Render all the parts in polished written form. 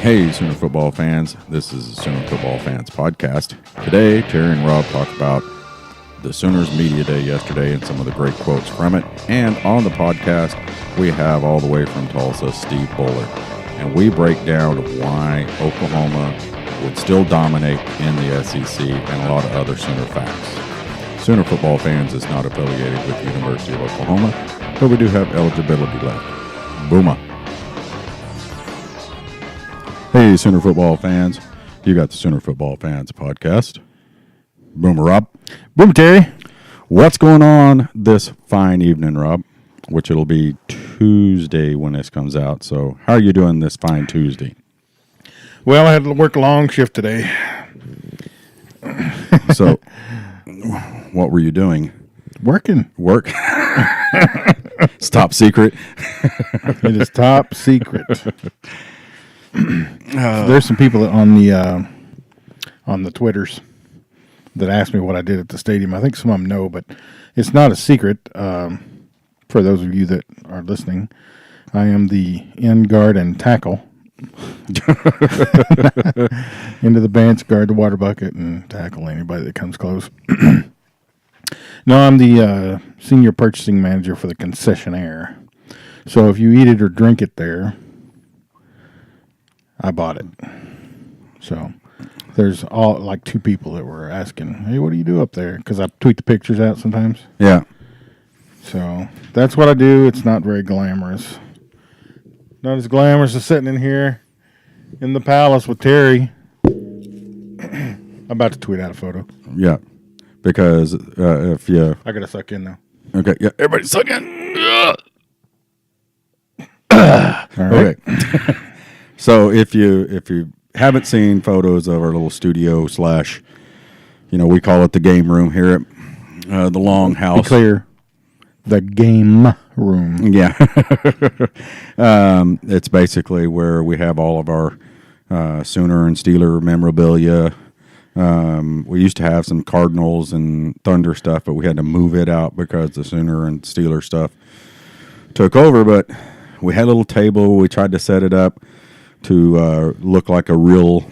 Hey, Sooner football fans. This is the Sooner Football Fans Podcast. Today, Terry and Rob talk about the Sooners Media Day yesterday and some of the great quotes from it. And on the podcast, we have all the way from Tulsa, Steve Bullard. And we break down why Oklahoma would still dominate in the SEC and a lot of other Sooner facts. Sooner Football Fans is not affiliated with the University of Oklahoma, but we do have eligibility left. Booma. Hey, Sooner football fans. You got the Sooner Football Fans Podcast. Boomer, Rob. Boom, Terry. What's going on this fine evening, Rob? Which it'll be Tuesday when this comes out. So how are you doing this fine Tuesday? Well, I had to work a long shift today. So what were you doing? Working. Work? It's top secret. It is top secret. There's some people on the Twitters that asked me what I did at the stadium. I think some of them know, but it's not a secret. For those of you that are listening, I am the end guard and tackle. Into the bench, guard the water bucket, and tackle anybody that comes close. No, I'm the senior purchasing manager for the concessionaire. So if you eat it or drink it there, I bought it. So there's like two people that were asking, hey, what do you do up there? Because I tweet the pictures out sometimes. Yeah. So that's what I do. It's not very glamorous. Not as glamorous as sitting in here in the palace with Terry. I'm about to tweet out a photo. Yeah. Because if you... I got to suck in now. Okay. Yeah. Everybody suck in. All right. Okay. So if you haven't seen photos of our little studio / we call it the game room here at the Longhouse. Be clear, the game room. Yeah. It's basically where we have all of our Sooner and Steeler memorabilia. We used to have some Cardinals and Thunder stuff, but we had to move it out because the Sooner and Steeler stuff took over. But we had a little table. We tried to set it up to look like a real,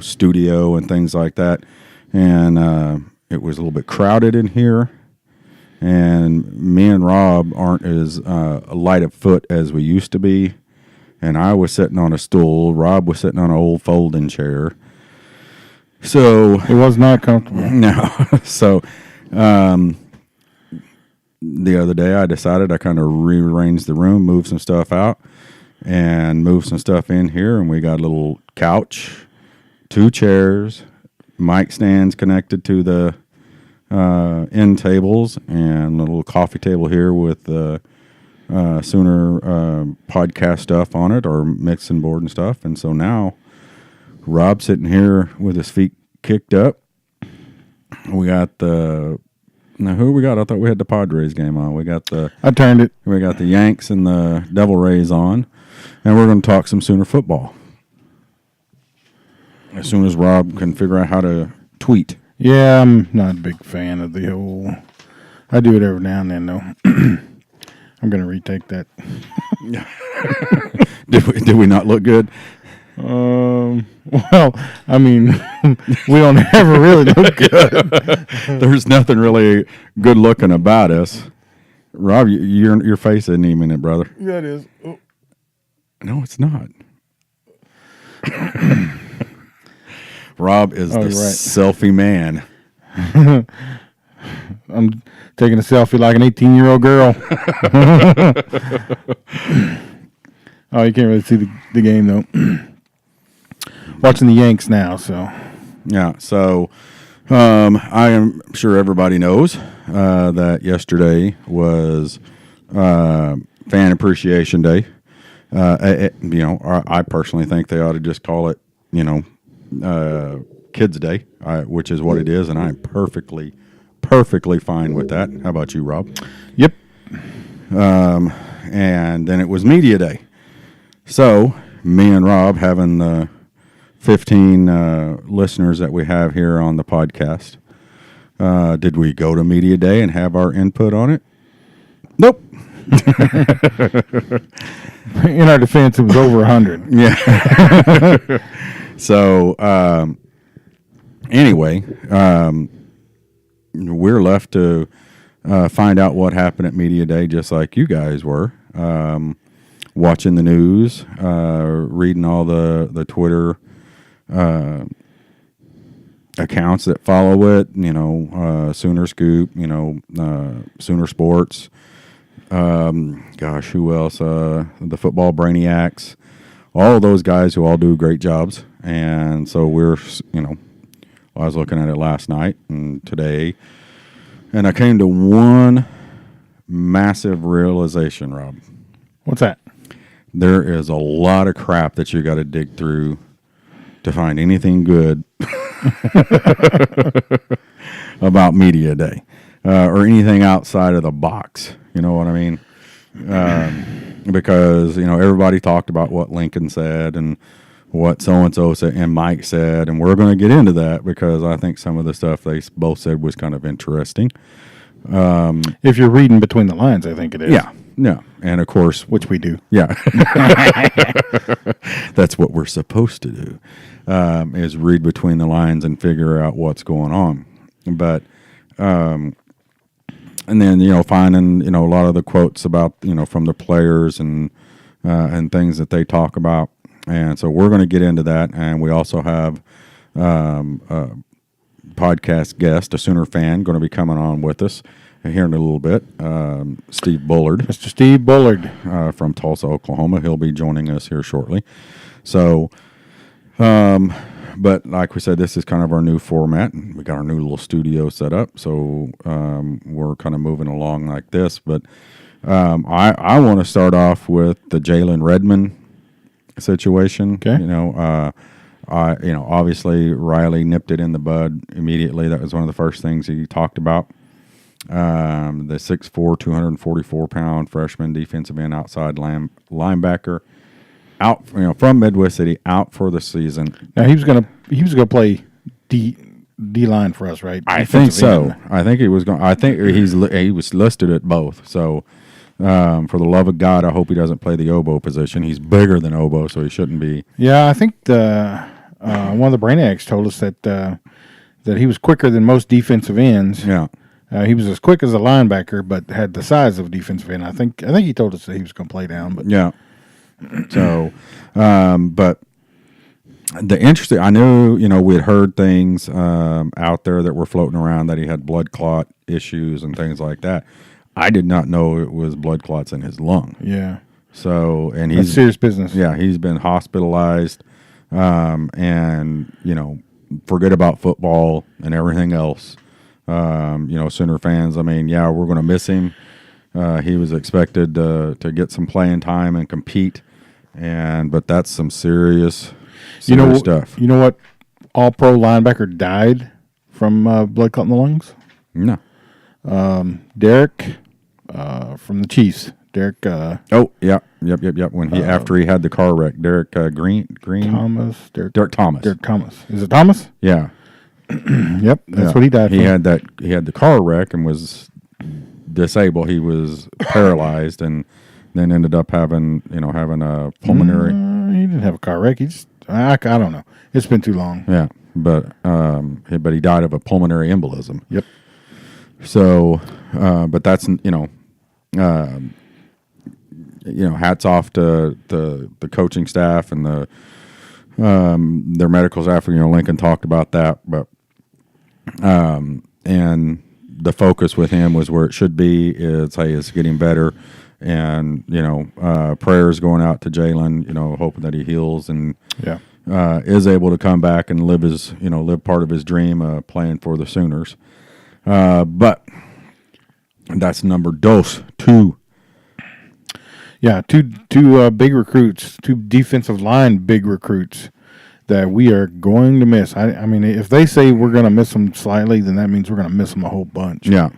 studio and things like that. And it was a little bit crowded in here. And me and Rob aren't as light of foot as we used to be. And I was sitting on a stool. Rob was sitting on an old folding chair. So it was not comfortable. No. So the other day I decided I kind of rearranged the room, moved some stuff out, and moved some stuff in here, and we got a little couch, 2 chairs, mic stands connected to the end tables, and a little coffee table here with Sooner podcast stuff on it, or mixing board and stuff. And so now Rob's sitting here with his feet kicked up. We got now who we got? I thought we had the Padres game on. I turned it. We got the Yanks and the Devil Rays on. And we're going to talk some Sooner football. As soon as Rob can figure out how to tweet. Yeah, I'm not a big fan of the whole... I do it every now and then, though. I'm going to retake that. Did we not look good? Well, I mean, we don't ever really look good. There's nothing really good looking about us. Rob, your face isn't even in it, brother. Yeah, it is. Oh. No, it's not. Rob is the selfie man. I'm taking a selfie like an 18-year-old girl. Oh, you can't really see the game, though. Watching the Yanks now, so. Yeah, so I am sure everybody knows that yesterday was Fan Appreciation Day. I personally think they ought to just call it, Kids Day, which is what it is, and I'm perfectly fine with that. How about you, Rob? Yep. And then it was Media Day. So me and Rob, having the 15 listeners that we have here on the podcast, did we go to Media Day and have our input on it? Nope. In our defense, it was over 100. Yeah. So anyway, we're left to find out what happened at Media Day, just like you guys were. Watching the news, reading all the Twitter accounts that follow it, Sooner Scoop, Sooner Sports, who else? The Football Brainiacs, all of those guys who all do great jobs. And so I was looking at it last night and today, and I came to one massive realization, Rob. What's that? There is a lot of crap that you got to dig through to find anything good about Media Day or anything outside of the box. You know what I mean? Because, everybody talked about what Lincoln said and what so-and-so said and Mike said, and we're going to get into that because I think some of the stuff they both said was kind of interesting. If you're reading between the lines, I think it is. Yeah. And of course, Which we do. yeah, that's what we're supposed to do, is read between the lines and figure out what's going on. But, and then, finding, a lot of the quotes about, from the players and things that they talk about. And so we're going to get into that. And we also have a podcast guest, a Sooner fan, going to be coming on with us here in a little bit. Steve Bullard. Mr. Steve Bullard. From Tulsa, Oklahoma. He'll be joining us here shortly. So, but like we said, this is kind of our new format. And we got our new little studio set up. So we're kind of moving along like this. But I want to start off with the Jalen Redmond situation. Okay. Obviously Riley nipped it in the bud immediately. That was one of the first things he talked about. The 6'4", 244-pound freshman defensive end outside linebacker out, from Midwest City, out for the season. Now he was gonna play D line for us, right? I think so. I think he was going. I think he was listed at both. So. For the love of God, I hope he doesn't play the oboe position. He's bigger than oboe, so he shouldn't be. Yeah, I think one of the Brainiacs told us that he was quicker than most defensive ends. Yeah, he was as quick as a linebacker, but had the size of a defensive end. I think he told us that he was going to play down. But yeah. So, but the interesting, I knew we had heard things out there that were floating around that he had blood clot issues and things like that. I did not know it was blood clots in his lung. Yeah. So, and that's he's serious business. Yeah, he's been hospitalized, and forget about football and everything else. Sooner fans. I mean, yeah, we're going to miss him. He was expected to get some playing time and compete, but that's some serious stuff. You know what? All-pro linebacker died from blood clot in the lungs. No. Derek from the Chiefs. Derek. Yep. When after he had the car wreck, Derek Green Thomas. Derek Thomas. Derek Thomas. Is it Thomas? Yeah. Yep. That's what he died from. He had the car wreck and was disabled. He was paralyzed and then ended up having a pulmonary. He didn't have a car wreck. He just I don't know. It's been too long. Yeah, but he died of a pulmonary embolism. Yep. So, but that's hats off to the coaching staff and their medical staff. Lincoln talked about that, but and the focus with him was where it should be. It's getting better, and prayers going out to Jalen. Hoping that he heals and is able to come back and live part of his dream playing for the Sooners. But that's number two. Yeah, two big recruits, two defensive line big recruits that we are going to miss. I mean, if they say we're going to miss them slightly, then that means we're going to miss them a whole bunch. Yeah.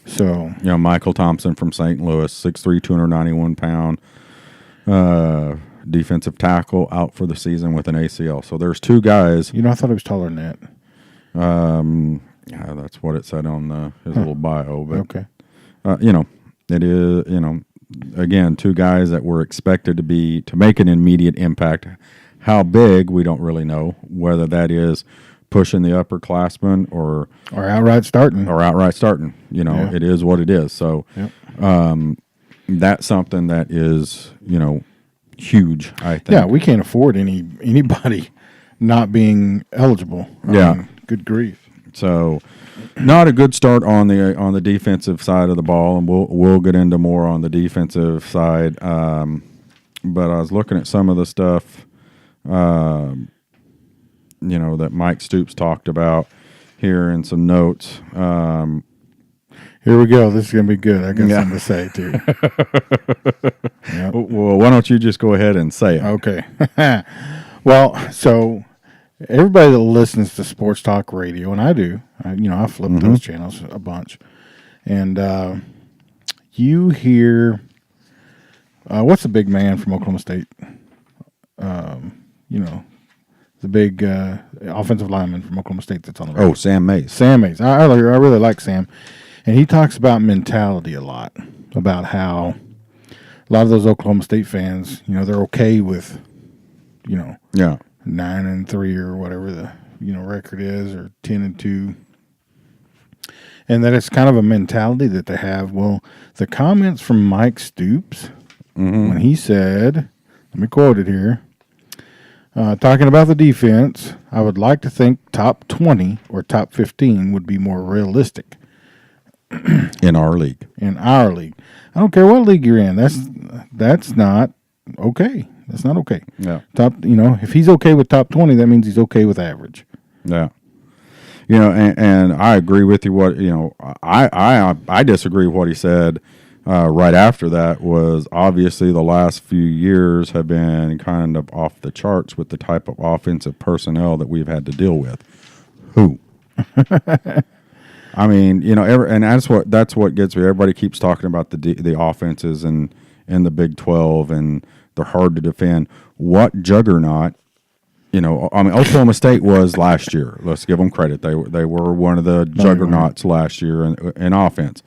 So Michael Thompson from St. Louis, 6'3", 291-pound defensive tackle, out for the season with an ACL. So there's two guys. I thought he was taller than that. Yeah, that's what it said on his little bio. But okay. it is. again, two guys that were expected to make an immediate impact. How big, we don't really know, whether that is pushing the upperclassmen or outright starting. You know, It is what it is. So that's something that is, huge, I think. Yeah, we can't afford anybody not being eligible. Good grief. So not a good start on the defensive side of the ball, and we'll get into more on the defensive side. But I was looking at some of the stuff that Mike Stoops talked about here in some notes. Here we go. This is going to be good. I got something to say, too. Yep. Well, why don't you just go ahead and say it? Okay. Well, so everybody that listens to sports talk radio, and I do, I flip those channels a bunch, and you hear, what's the big man from Oklahoma State? The big offensive lineman from Oklahoma State that's on the radio. Oh, Sam Mays. Sam Mays. I really like Sam. And he talks about mentality a lot, about how a lot of those Oklahoma State fans, they're okay with, 9-3 or whatever the, record is, or 10-2. And that it's kind of a mentality that they have. Well, the comments from Mike Stoops, when he said, let me quote it here, talking about the defense, I would like to think top 20 or top 15 would be more realistic. In our league. I don't care what league you're in. That's not okay. That's not okay. Yeah. If he's okay with top 20, that means he's okay with average. Yeah. And I agree with you. I disagree with what he said. Right after that was obviously the last few years have been kind of off the charts with the type of offensive personnel that we've had to deal with. Who? I mean, and that's what gets me. Everybody keeps talking about the offenses and the Big 12, and they're hard to defend. What juggernaut? Oklahoma State was last year. Let's give them credit. They were one of the juggernauts last year in offense.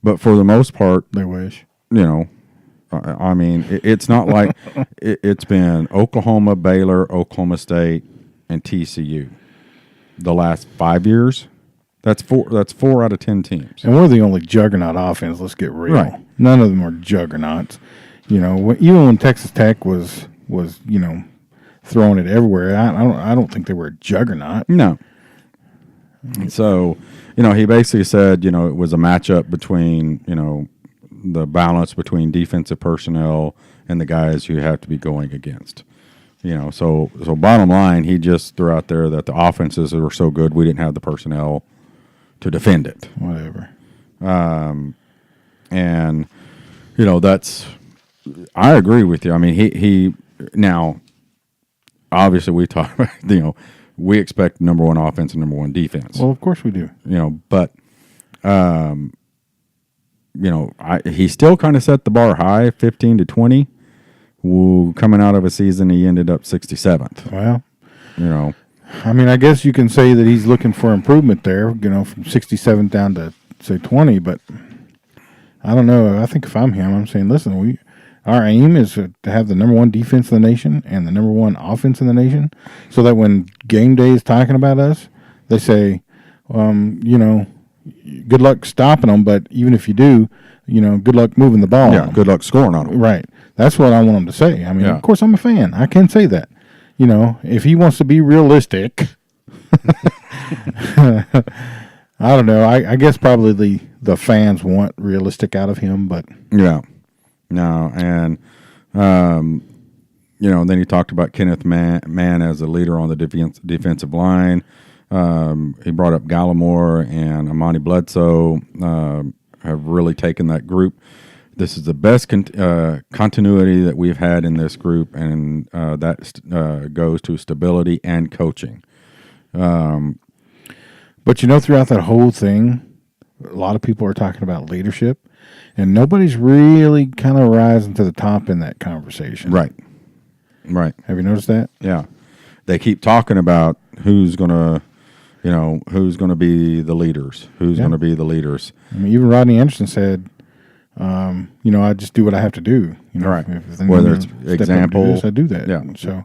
But for the most part, they wish. It's not like it's been Oklahoma, Baylor, Oklahoma State, and TCU. The last 5 years. That's 4 out of 10 teams. And we're the only juggernaut offense, let's get real. Right. None of them are juggernauts. Even when Texas Tech was throwing it everywhere, I don't think they were a juggernaut. No. So, he basically said, it was a matchup between, the balance between defensive personnel and the guys you have to be going against. So bottom line, he just threw out there that the offenses were so good we didn't have the personnel to defend it. Whatever. And that's, I agree with you. I mean, he now obviously we talk about, we expect number one offense and number one defense. Well, of course we do. But he still kind of set the bar high, 15-20. Coming out of a season, he ended up 67th. Well, I guess you can say that he's looking for improvement there, from 67 down to, say, 20. But I don't know. I think if I'm him, I'm saying, listen, our aim is to have the number one defense in the nation and the number one offense in the nation, so that when game day is talking about us, they say, good luck stopping them, but even if you do, good luck moving the ball. Yeah, good luck scoring on them. Right. That's what I want them to say. Of course, I'm a fan. I can say that. If he wants to be realistic, I don't know. I guess probably the fans want realistic out of him, but yeah, no, and then he talked about Kenneth Mann as a leader on the defensive line. He brought up Gallimore and Amani Bledsoe have really taken that group. This is the best continuity that we've had in this group, and that goes to stability and coaching. But throughout that whole thing, a lot of people are talking about leadership, and nobody's really kind of rising to the top in that conversation. Right. Have you noticed that? Yeah. They keep talking about who's going to be the leaders. Who's going to be the leaders. Even Rodney Anderson said, I just do what I have to do. Right. If they Whether need it's to step up and example, do this, I do that. yeah. So,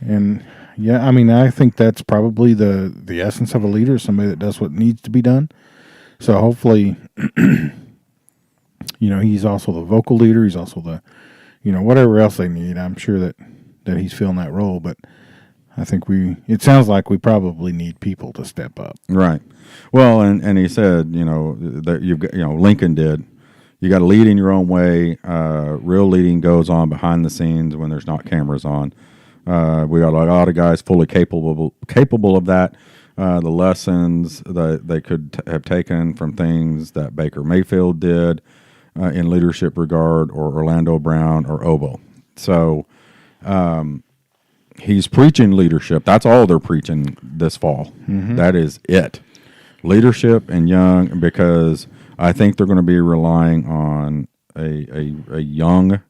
and yeah, I mean, I think that's probably the essence of a leader, somebody that does what needs to be done. So hopefully, he's also the vocal leader. He's also the, whatever else they need. I'm sure that he's filling that role, but I think it sounds like we probably need people to step up. Right. Well, and he said, that you've got, Lincoln did. You got to lead in your own way. Real leading goes on behind the scenes when there's not cameras on. We got a lot of guys fully capable of that. The lessons that they could have taken from things that Baker Mayfield did in leadership regard, or Orlando Brown or Obo. So he's preaching leadership. That's all they're preaching this fall. Mm-hmm. That is it. Leadership and young, because I think they're going to be relying on a young,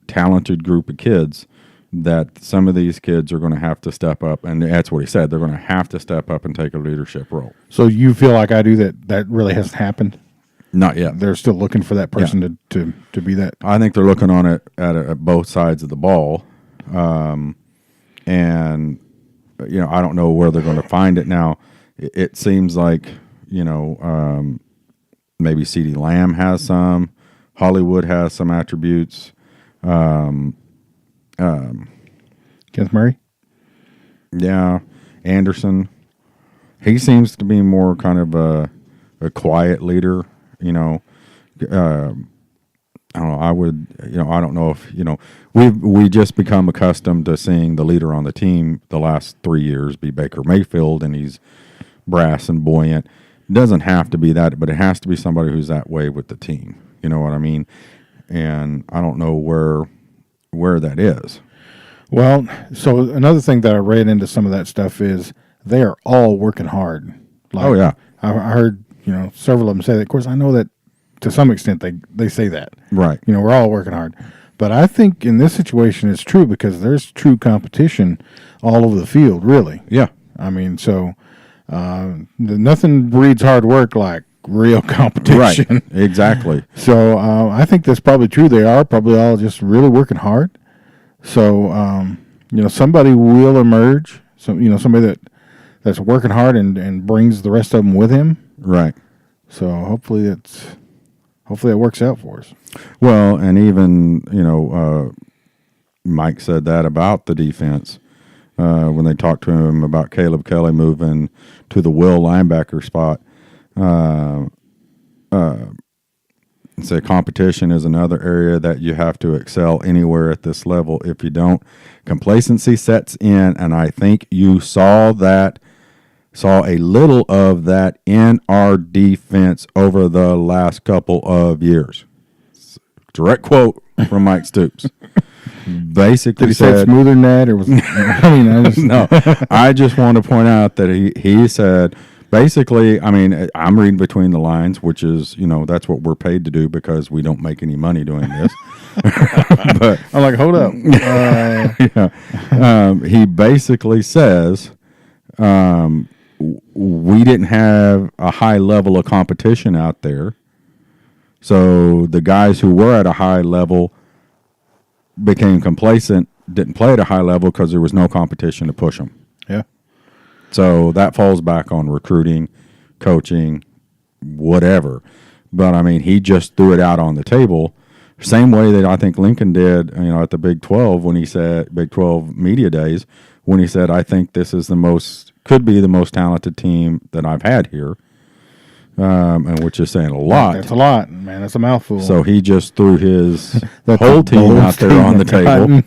talented group of kids, that some of these kids are going to have to step up, and that's what he said. They're going to have to step up and take a leadership role. So you feel like I do that really hasn't happened? Not yet. They're still looking for that person to be that. I think they're looking on it at both sides of the ball, and I don't know where they're going to find it now. It seems like maybe CeeDee Lamb has some, Hollywood has some attributes. Kenneth Murray? Yeah. Anderson. He seems to be more kind of a quiet leader, I don't know. I don't know if, we just become accustomed to seeing the leader on the team the last 3 years be Baker Mayfield, and he's brass and buoyant. It doesn't have to be that, but it has to be somebody who's that way with the team. You know what I mean? And I don't know where that is. Well, so another thing that I read into some of that stuff is they are all working hard. Oh, yeah. I heard, several of them say that. Of course, I know that to some extent they say that. Right. We're all working hard. But I think in this situation it's true, because there's true competition all over the field, really. Yeah. I mean, so nothing breeds hard work like real competition. Right. Exactly. So I think that's probably true. They are probably all just really working hard. So, somebody will emerge. So, somebody that's working hard and brings the rest of them with him. Right. So hopefully it works out for us. Well, and even, Mike said that about the defense when they talked to him about Caleb Kelly moving to the will linebacker spot. Say competition is another area that you have to excel anywhere at this level. If you don't, complacency sets in, and I think you saw a little of that in our defense over the last couple of years. Direct quote from Mike Stoops. Basically, did he say smoother than that, or was no? I just want to point out that he said. Basically, I mean, I'm reading between the lines, which is, that's what we're paid to do because we don't make any money doing this. But I'm like, hold up. He basically says we didn't have a high level of competition out there. So the guys who were at a high level became complacent, didn't play at a high level because there was no competition to push them. Yeah. So that falls back on recruiting, coaching, whatever. But, I mean, he just threw it out on the table. Same way that I think Lincoln did, at the Big 12 when he said, Big 12 media days, when he said, I think this is could be the most talented team that I've had here, and which is saying a lot. That's a lot, man. That's a mouthful. So he just threw his whole team out there on the table,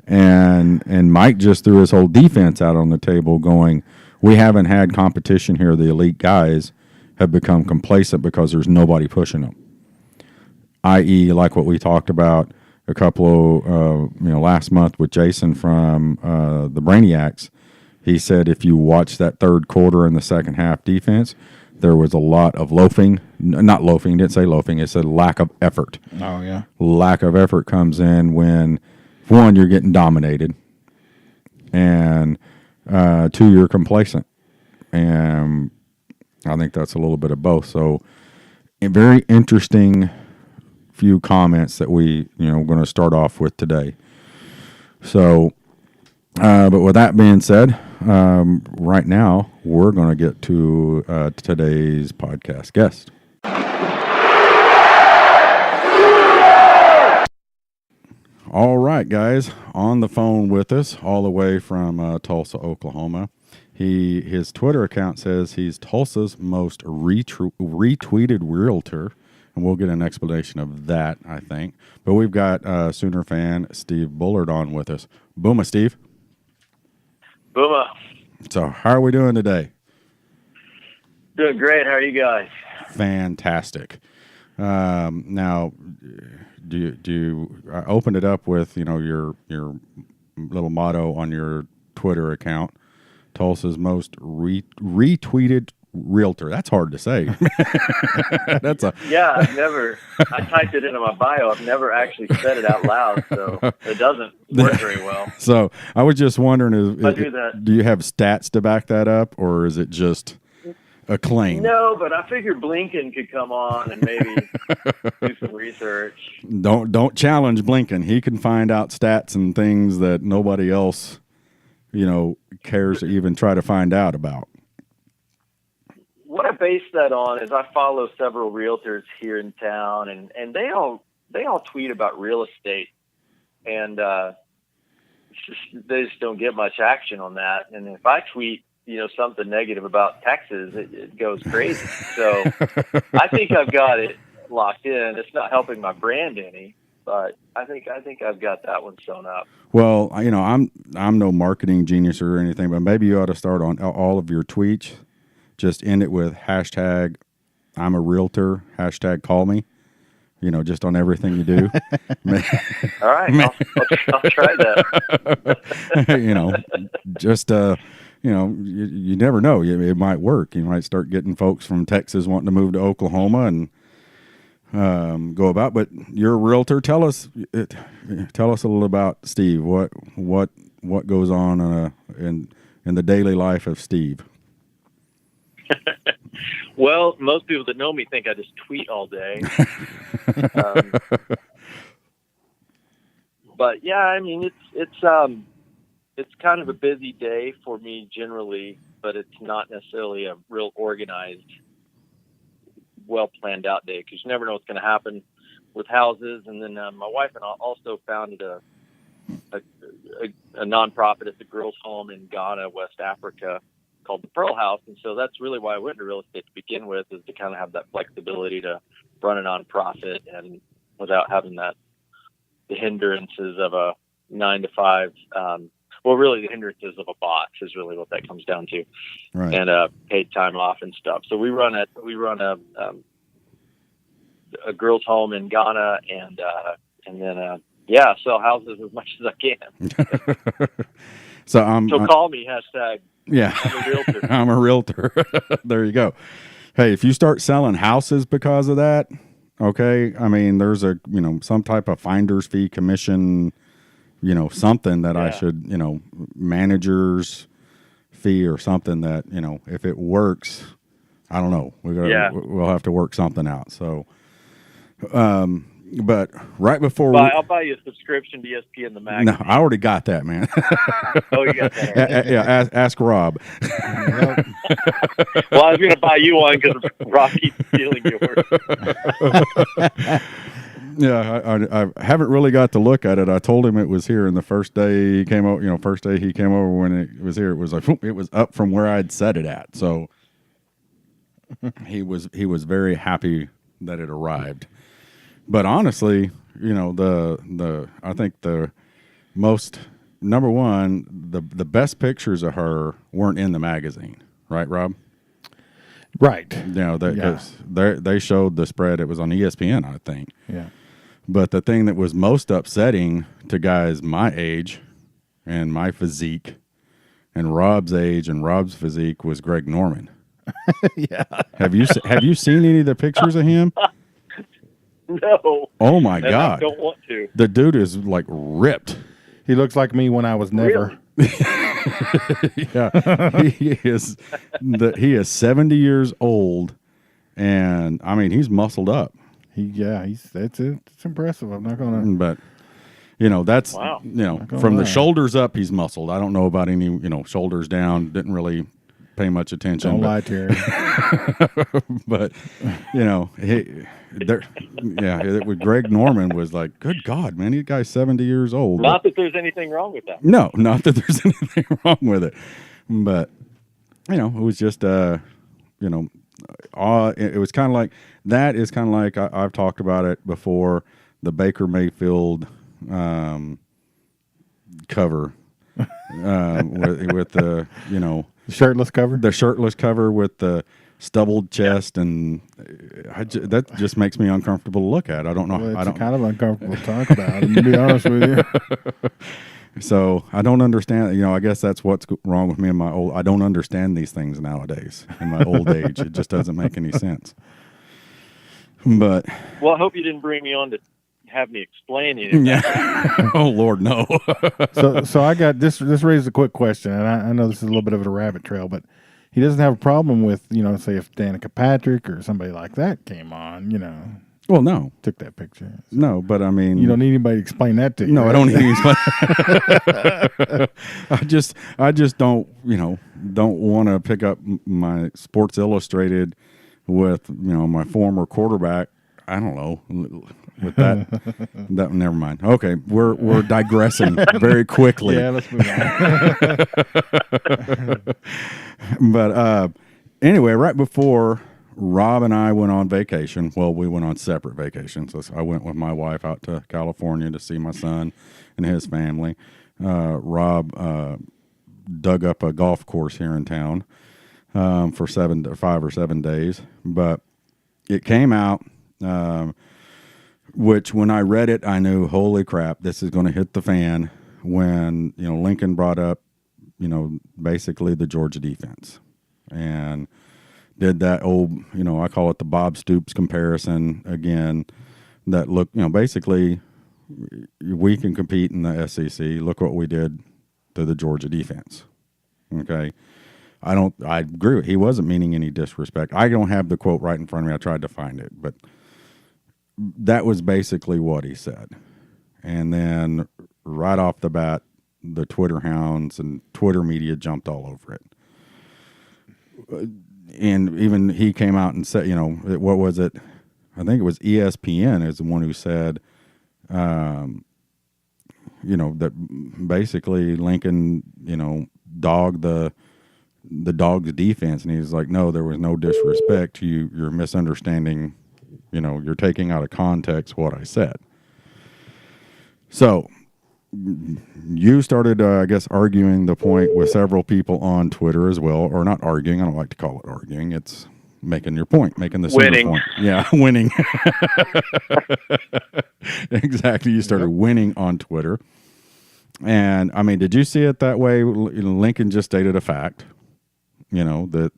and Mike just threw his whole defense out on the table going, we haven't had competition here. The elite guys have become complacent because there's nobody pushing them, i.e., like what we talked about a couple of, last month with Jason from the Brainiacs. He said if you watch that third quarter and the second half defense, there was a lot of loafing. Not loafing, didn't say loafing. It said lack of effort. Oh, yeah. Lack of effort comes in when, one, you're getting dominated, and two, you're complacent. And I think that's a little bit of both. So a very interesting few comments that we're going to start off with today. So, but with that being said, right now we're going to get to today's podcast guest. All right, guys, on the phone with us all the way from Tulsa, Oklahoma. His Twitter account says he's Tulsa's most retweeted realtor, and we'll get an explanation of that, I think. But we've got Sooner fan Steve Bullard on with us. Booma, Steve. Booma. So how are we doing today? Doing great. How are you guys? Fantastic. Now, do you I opened it up with your little motto on your Twitter account, Tulsa's most retweeted realtor. That's hard to say. Yeah. I typed it into my bio. I've never actually said it out loud, so it doesn't work very well. So I was just wondering, do you have stats to back that up, or is it just a claim? No, but I figured Blinken could come on and maybe do some research. Don't challenge Blinken. He can find out stats and things that nobody else, cares to even try to find out about. What I base that on is I follow several realtors here in town, and they all tweet about real estate, and they just don't get much action on that. And if I tweet something negative about Texas, it goes crazy. So I think I've got it locked in. It's not helping my brand any, but I think I've got that one sewn up. Well, I'm no marketing genius or anything, but maybe you ought to start on all of your tweets. Just end it with hashtag I'm a realtor, hashtag call me. Just on everything you do. All right, I'll try that. Just you never know. It might work. You might start getting folks from Texas wanting to move to Oklahoma and go about. But you're a realtor. Tell us a little about Steve. What goes on in the daily life of Steve? Well, most people that know me think I just tweet all day. But yeah, I mean, it's kind of a busy day for me generally, but it's not necessarily a real organized, well planned out day, because you never know what's going to happen with houses. And then my wife and I also founded a nonprofit at the girls' home in Ghana, West Africa, called the Pearl House. And so that's really why I went into real estate to begin with, is to kind of have that flexibility to run a nonprofit and without having the hindrances of a 9 to 5. Well, really the hindrances of a box is really what that comes down to, right? And paid time off and stuff. So we run a girls' home in Ghana, and then sell houses as much as I can. So call me, hashtag. Yeah, I'm a realtor. I'm a realtor. There you go. Hey, if you start selling houses because of that, okay, I mean, there's some type of finder's fee commission, something that I should, manager's fee or something that, if it works, I don't know. We'll have to work something out. So, but right before I'll buy you a subscription to ESPN the magazine. No, I already got that, man. Oh, you got that. Yeah, ask Rob. Well, I was going to buy you one because Rob keeps stealing yours. Yeah, I haven't really got to look at it. I told him it was here, and the first day he came over, when it was here, it was like it was up from where I'd set it at. So he was very happy that it arrived. But honestly, I think the most number one, the best pictures of her weren't in the magazine, right, Rob? Right. They showed the spread. It was on ESPN, I think. Yeah. But the thing that was most upsetting to guys my age and my physique and Rob's age and Rob's physique was Greg Norman. Yeah. Have you seen any of the pictures of him? No. Oh my God! I don't want to. The dude is like ripped. He looks like me when I was never. Really? Yeah, he is 70 years old, and I mean he's muscled up. It's impressive. I'm not gonna. But that's Wow. from the lie. shoulders up, he's muscled. I don't know about any shoulders down. Didn't really pay much attention. Don't but, lie, Terry. but Greg Norman was like, good God, man, this guy's 70 years old. Not that there's anything wrong with that. No, not that there's anything wrong with it, but it was just it was kind of like that. Is kind of like I've talked about it before. The Baker Mayfield cover with the Shirtless cover. the shirtless cover with the stubbled chest, and that just makes me uncomfortable to look at. I don't know. Well, I don't. kind of uncomfortable to talk about. To be honest with you. So I don't understand. I guess that's what's wrong with me in my old. I don't understand these things nowadays in my old age. It just doesn't make any sense. But Well, I hope you didn't bring me on to have me explain it. yeah. Oh Lord, no. So I got this. This raises a quick question, and I know this is a little bit of a rabbit trail, but he doesn't have a problem with say if Danica Patrick or somebody like that came on, Well, no, took that picture. no. But I mean, You don't need anybody to explain that to you. No, right? I don't need any. I just don't want to pick up my Sports Illustrated with my former quarterback. I don't know with that. That never mind. Okay, we're digressing very quickly. Yeah, let's move on. But anyway, right before Rob and I went on vacation, well, we went on separate vacations. So I went with my wife out to California to see my son and his family. Rob dug up a golf course here in town for 5 or 7 days. But it came out, which when I read it, I knew, holy crap, this is going to hit the fan when, Lincoln brought up, basically the Georgia defense. And did that old, I call it the Bob Stoops comparison again, that look, basically we can compete in the SEC. Look what we did to the Georgia defense. Okay. I agree with, he wasn't meaning any disrespect. I don't have the quote right in front of me. I tried to find it, but that was basically what he said. And then right off the bat, the Twitter hounds and Twitter media jumped all over it. And even he came out and said, what was it? I think it was ESPN is the one who said, that basically Lincoln, dogged the Dogs defense. And he was like, no, there was no disrespect to you. You're misunderstanding, you're taking out of context what I said. So you started, I guess, arguing the point with several people on Twitter as well, or not arguing. I don't like to call it arguing. It's making your point, making the Winning. point. Yeah, winning. Exactly. You started winning on Twitter. And, I mean, did you see it that way? Lincoln just stated a fact, that,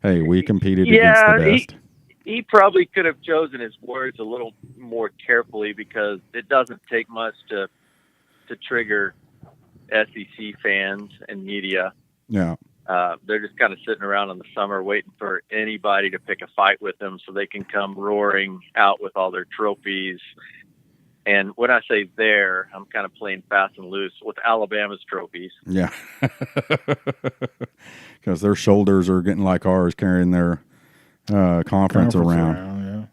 hey, we competed against the best. He probably could have chosen his words a little more carefully because it doesn't take much to trigger SEC fans and media. Yeah. They're just kind of sitting around in the summer waiting for anybody to pick a fight with them so they can come roaring out with all their trophies. And when I say there, I'm kind of playing fast and loose with Alabama's trophies. Yeah. Because their shoulders are getting like ours carrying their conference around.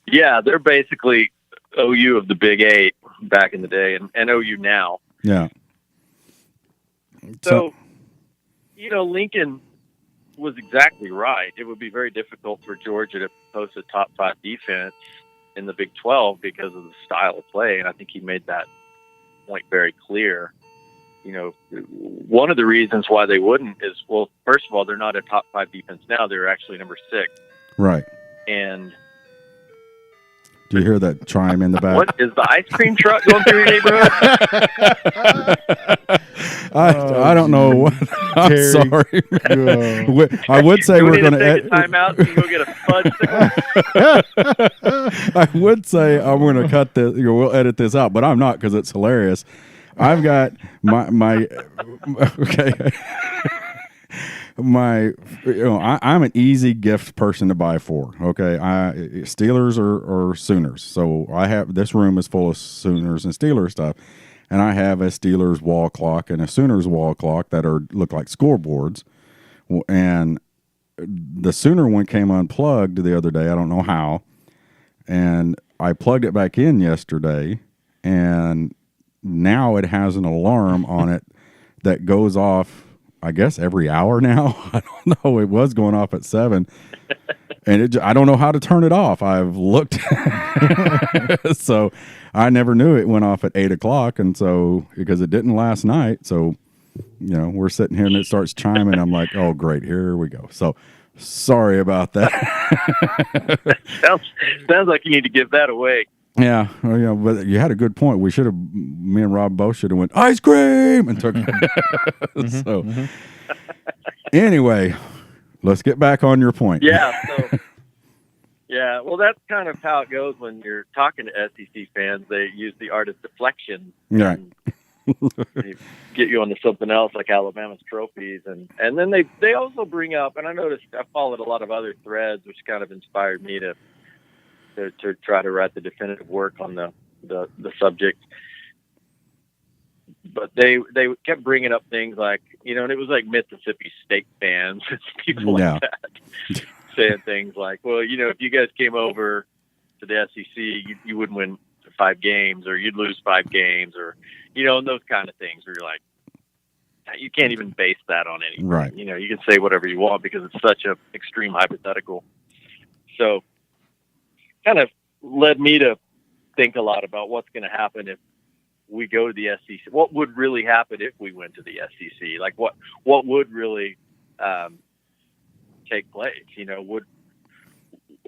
Yeah, they're basically OU of the Big Eight back in the day and OU now. Yeah. So, Lincoln was exactly right. It would be very difficult for Georgia to post a top 5 defense in the Big 12 because of the style of play. And I think he made that point very clear. One of the reasons why they wouldn't is, well, first of all, they're not a top 5 defense now. They're actually number 6. Right. And do you hear that chime in the back? what is the ice cream truck going through your neighborhood? I don't know what. I'm Terry. sorry. I would say we're going to take a timeout and go get a fudge. I would say I'm going to cut this. We'll edit this out, but I'm not because it's hilarious. I've got my okay. I'm an easy gift person to buy for. Okay, Steelers or Sooners. So I have this room is full of Sooners and Steelers stuff, and I have a Steelers wall clock and a Sooners wall clock that look like scoreboards, and the Sooner one came unplugged the other day. I don't know how, and I plugged it back in yesterday, and now it has an alarm on it that goes off, I guess, every hour now. I don't know. It was going off at 7, and I don't know how to turn it off. I've looked, so I never knew it went off at 8 o'clock, and so because it didn't last night, so we're sitting here and it starts chiming. I'm like, oh great, here we go. So sorry about that. sounds like you need to give that away. Yeah, but you had a good point. Me and Rob both should have went ice cream and took it. Anyway, let's get back on your point. Yeah, well, that's kind of how it goes when you're talking to SEC fans. They use the art of deflection. Right. They get you onto something else like Alabama's trophies. And then they also bring up, and I noticed I followed a lot of other threads, which kind of inspired me to try to write the definitive work on the subject. But they kept bringing up things like, and it was like Mississippi State fans, people like that, saying things like, well, if you guys came over to the SEC, you wouldn't win 5 games, or you'd lose 5 games, or, and those kind of things where you're like, you can't even base that on anything. Right. You can say whatever you want because it's such a extreme hypothetical. So kind of led me to think a lot about what's going to happen if we go to the SEC. What would really happen if we went to the SEC? Like what would really take place?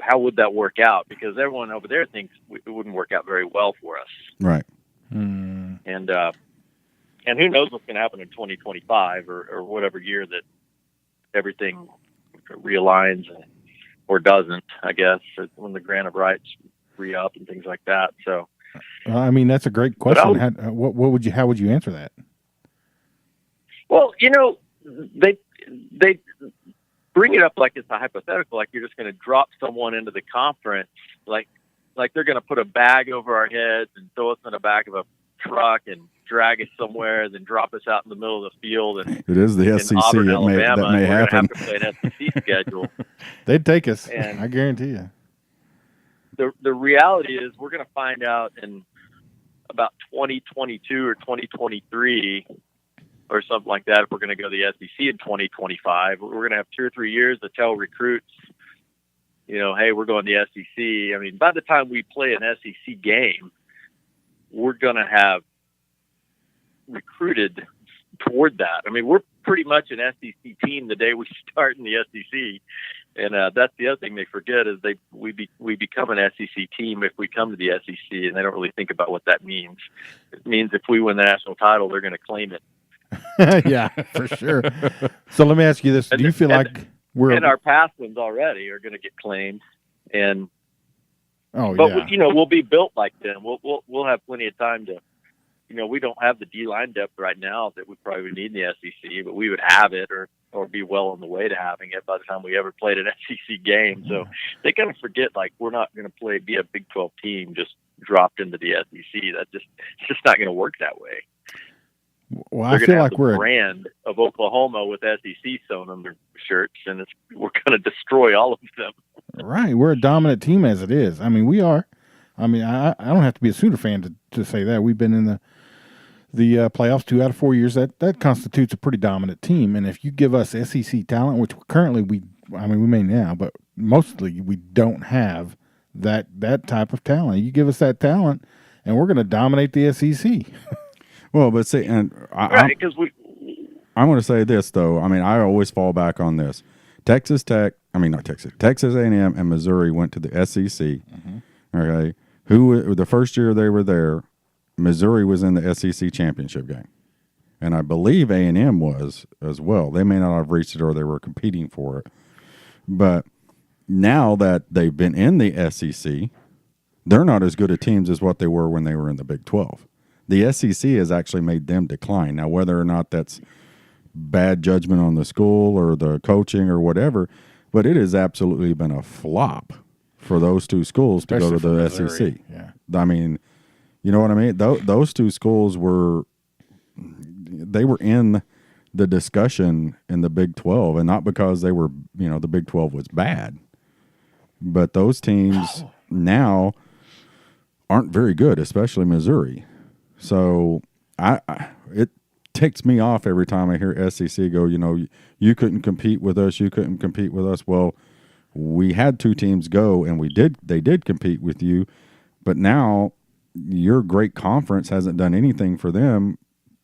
How would that work out? Because everyone over there thinks it wouldn't work out very well for us. Right. And who knows what's going to happen in 2025 or whatever year that everything realigns or doesn't, I guess, when the grant of rights re-up and things like that. So, I mean, that's a great question. How would you answer that? Well, they bring it up like it's a hypothetical, like you're just going to drop someone into the conference, like they're going to put a bag over our heads and throw us in the back of a truck and drag us somewhere, then drop us out in the middle of the field. And it is the SEC. Auburn, Alabama, that may happen. Have to play an SEC schedule. They'd take us. And I guarantee you. The reality is we're going to find out in about 2022 or 2023 or something like that if we're going to go to the SEC in 2025. We're going to have 2 or 3 years to tell recruits, hey, we're going to the SEC. I mean, by the time we play an SEC game, we're going to have recruited toward that. I mean, we're pretty much an SEC team the day we start in the SEC. And that's the other thing they forget is we become an SEC team if we come to the SEC, and they don't really think about what that means. It means if we win the national title, they're going to claim it. Yeah, for sure. So let me ask you this: do you feel like our past ones already are going to get claimed? And but we'll be built like them. We'll have plenty of time to. We don't have the D-line depth right now that we probably would need in the SEC, but we would have it or be well on the way to having it by the time we ever played an SEC game. So they kind of forget, like, we're not going to be a Big 12 team just dropped into the SEC. It's just not going to work that way. Well, I feel like we're a brand of Oklahoma with SEC sewn on their shirts, and we're going to destroy all of them. Right. We're a dominant team as it is. I mean, we are. I mean, I don't have to be a Sooner fan to say that. We've been in the playoffs 2 out of 4 years. That constitutes a pretty dominant team. And if you give us SEC talent, which currently we may now, but mostly we don't have that type of talent. You give us that talent, and we're going to dominate the SEC. Well, but see, and because I want to say this though. I mean, I always fall back on this. Texas A&M and Missouri went to the SEC. Mm-hmm. Okay, the first year they were there, Missouri was in the SEC championship game, and I believe A&M was as well. They may not have reached it, or they were competing for it. But now that they've been in the SEC, they're not as good a teams as what they were when they were in the Big 12. The SEC has actually made them decline. Now, whether or not that's bad judgment on the school or the coaching or whatever, but it has absolutely been a flop for those two schools to go to the SEC. Yeah. I mean, you know what I mean? Those two schools were in the discussion in the Big 12, and not because they were, the Big 12 was bad, but those teams now aren't very good, especially Missouri. So it ticks me off every time I hear SEC go, you couldn't compete with us. You couldn't compete with us. Well, we had two teams go, and they did compete with you, but now your great conference hasn't done anything for them.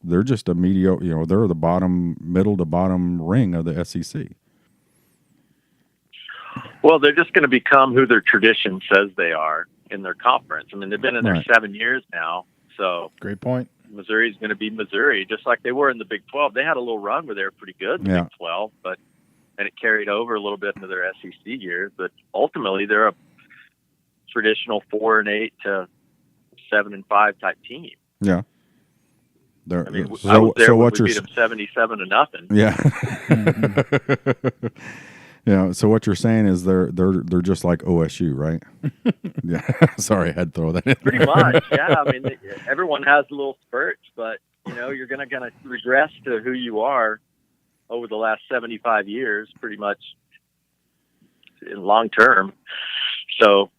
They're just a mediocre, they're the middle to bottom ring of the SEC. Well, they're just going to become who their tradition says they are in their conference. I mean, they've been in there 7 years now. So great point. Missouri's going to be Missouri, just like they were in the Big 12. They had a little run where they were pretty good in the Big 12, and it carried over a little bit into their SEC years. But ultimately, they're a traditional 4-8 to 7-5 type team. Yeah. I was there when we beat them 77-0. Yeah. Yeah. So what you're saying is they're just like OSU, right? Yeah. Sorry, I had to throw that in. Pretty much. Yeah. I mean, everyone has little spurts, but you're going to regress to who you are over the last 75 years, pretty much in long term. So,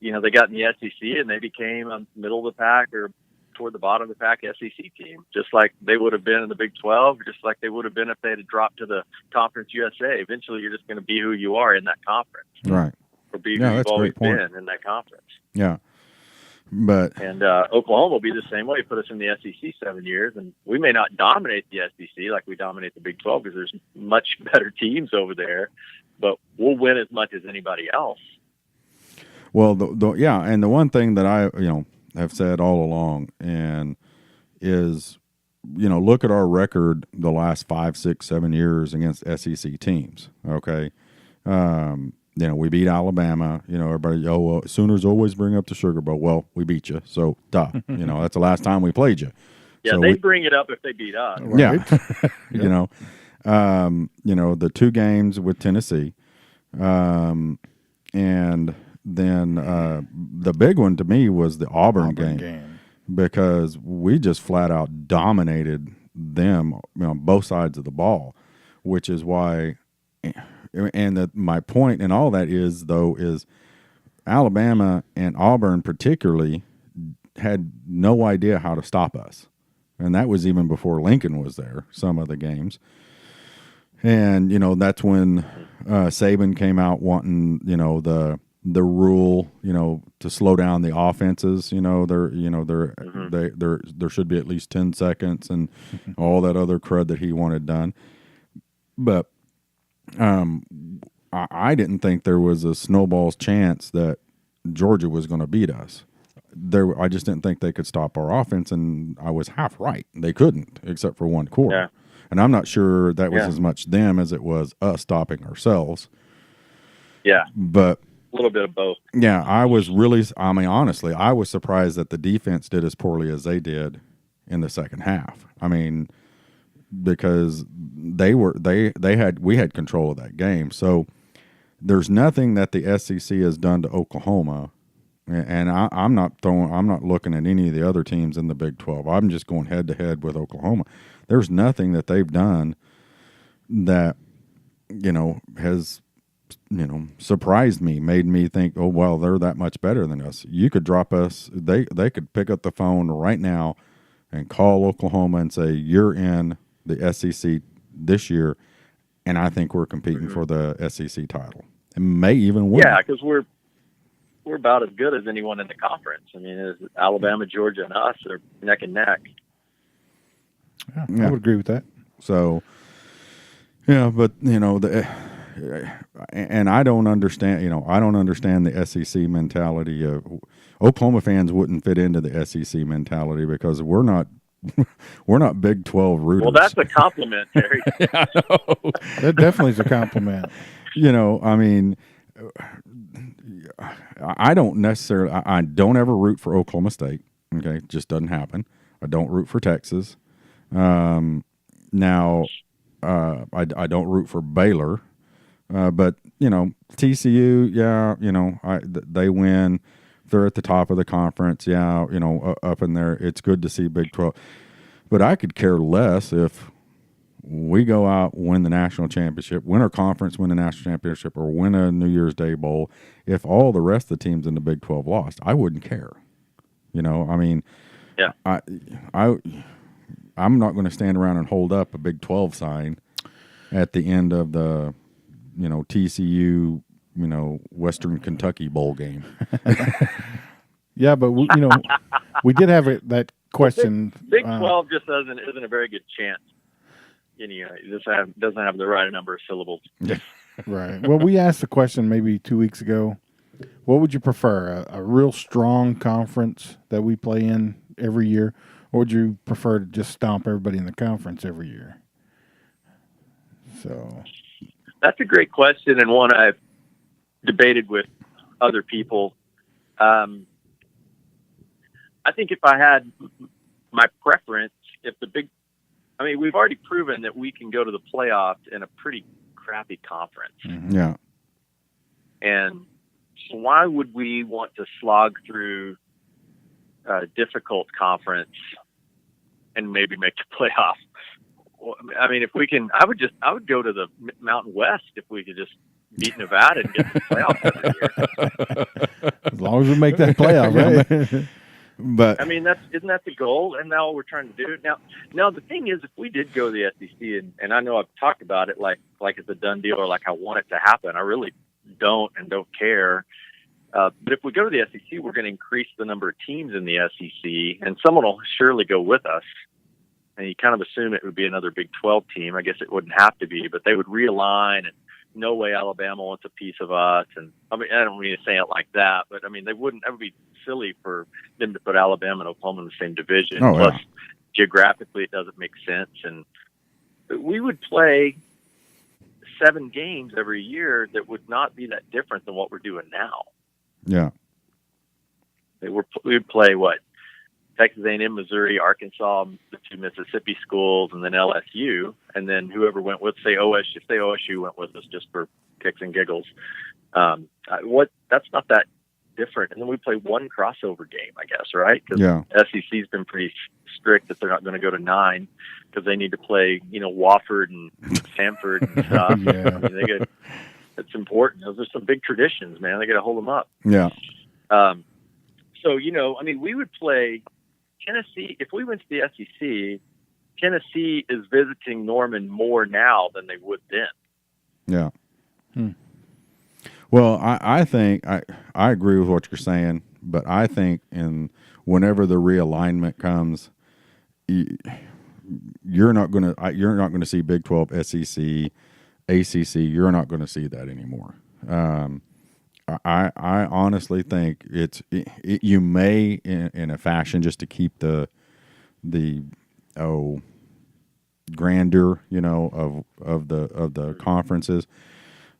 they got in the SEC and they became a middle of the pack or toward the bottom of the pack SEC team, just like they would have been in the Big 12, just like they would have been if they had dropped to the Conference USA. Eventually, you're just going to be who you are in that conference, right? Or be who you've always been in that conference. Yeah, and Oklahoma will be the same way. Put us in the SEC 7 years, and we may not dominate the SEC like we dominate the Big 12 because there's much better teams over there, but we'll win as much as anybody else. Well, and the one thing that I have said all along, and is, look at our record the last 5, 6, 7 years against SEC teams. Okay. We beat Alabama, everybody, Sooners always bring up the Sugar Bowl. Well, we beat you. So that's the last time we played you. Yeah. So they bring it up if they beat us. Right? Yeah. The 2 games with Tennessee, and then the big one to me was the Auburn game, because we just flat out dominated them, both sides of the ball, which is why. And my point in all that is Alabama and Auburn particularly had no idea how to stop us, and that was even before Lincoln was there. Some of the games. And that's when Saban came out wanting the rule, to slow down the offenses. There should be at least 10 seconds and all that other crud that he wanted done. But I didn't think there was a snowball's chance that Georgia was going to beat us. I just didn't think they could stop our offense, and I was half right. They couldn't, except for one quarter. Yeah. And I'm not sure that was as much them as it was us stopping ourselves. Yeah. But a little bit of both. Yeah, honestly, I was surprised that the defense did as poorly as they did in the second half. I mean, because we had control of that game. So there's nothing that the SEC has done to Oklahoma, and I'm not looking at any of the other teams in the Big 12. I'm just going head to head with Oklahoma. There's nothing that they've done that has surprised me, made me think, oh, well, they're that much better than us. You could drop us. They could pick up the phone right now and call Oklahoma and say, you're in the SEC this year, and I think we're competing for the SEC title and may even win. Yeah, because we're about as good as anyone in the conference. I mean, it's Alabama, Georgia, and us are neck and neck. Yeah, I would agree with that. So, yeah, but and I don't understand. I don't understand the SEC mentality of Oklahoma fans wouldn't fit into the SEC mentality because we're not Big 12 rooters. Well, that's a compliment, Terry. I know. That definitely is a compliment. I mean, I don't necessarily. I don't ever root for Oklahoma State. Okay, it just doesn't happen. I don't root for Texas. Now, I don't root for Baylor, but TCU, yeah, they win. They're at the top of the conference, yeah, up in there. It's good to see Big 12, but I could care less if we go out, win the national championship, win our conference, win the national championship, or win a New Year's Day bowl. If all the rest of the teams in the Big 12 lost, I wouldn't care. I mean, yeah, I'm not going to stand around and hold up a Big 12 sign at the end of the, TCU, Western Kentucky bowl game. Yeah, but we did have that question. Big 12 just isn't a very good chance. It just doesn't have the right number of syllables. Right. Well, we asked the question maybe 2 weeks ago. What would you prefer, a real strong conference that we play in every year, or would you prefer to just stomp everybody in the conference every year? So that's a great question, and one I've debated with other people. I think if I had my preference, we've already proven that we can go to the playoffs in a pretty crappy conference. Mm-hmm. Yeah. And so why would we want to slog through a difficult conference and maybe make the playoffs? Well, if we can, I would go to the Mountain West if we could just beat Nevada and get to the playoffs every year. As long as we make that playoff, right? But isn't that the goal? And now what we're trying to do now the thing is, if we did go to the SEC, and I know I've talked about it like it's a done deal or like I want it to happen. I really don't care. But if we go to the SEC, we're going to increase the number of teams in the SEC, and someone will surely go with us. And you kind of assume it would be another Big 12 team. I guess it wouldn't have to be, but they would realign, and no way Alabama wants a piece of us. And I don't mean to say it like that, but they wouldn't. That would be silly for them to put Alabama and Oklahoma in the same division. Oh, Plus, yeah. Geographically, it doesn't make sense. And we would play 7 games every year that would not be that different than what we're doing now. yeah, We would play Texas A&M, Missouri, Arkansas, the 2 Mississippi schools, and then LSU, and then whoever went with, say OSU went with us just for kicks and giggles. That's not that different. And then we play 1 crossover game, I guess, right? Because yeah, SEC's been pretty strict that they're not going to go to 9 because they need to play, Wofford and Sanford and stuff. Yeah. It's important. Those are some big traditions, man. They got to hold them up. yeah, So, we would play Tennessee. If we went to the SEC, Tennessee is visiting Norman more now than they would then. yeah. Well, I think I agree with what you're saying, but I think whenever the realignment comes, you're not going to see Big 12, SEC, ACC. You're not going to see that anymore. I honestly think you may in a fashion just to keep the grandeur of the conferences,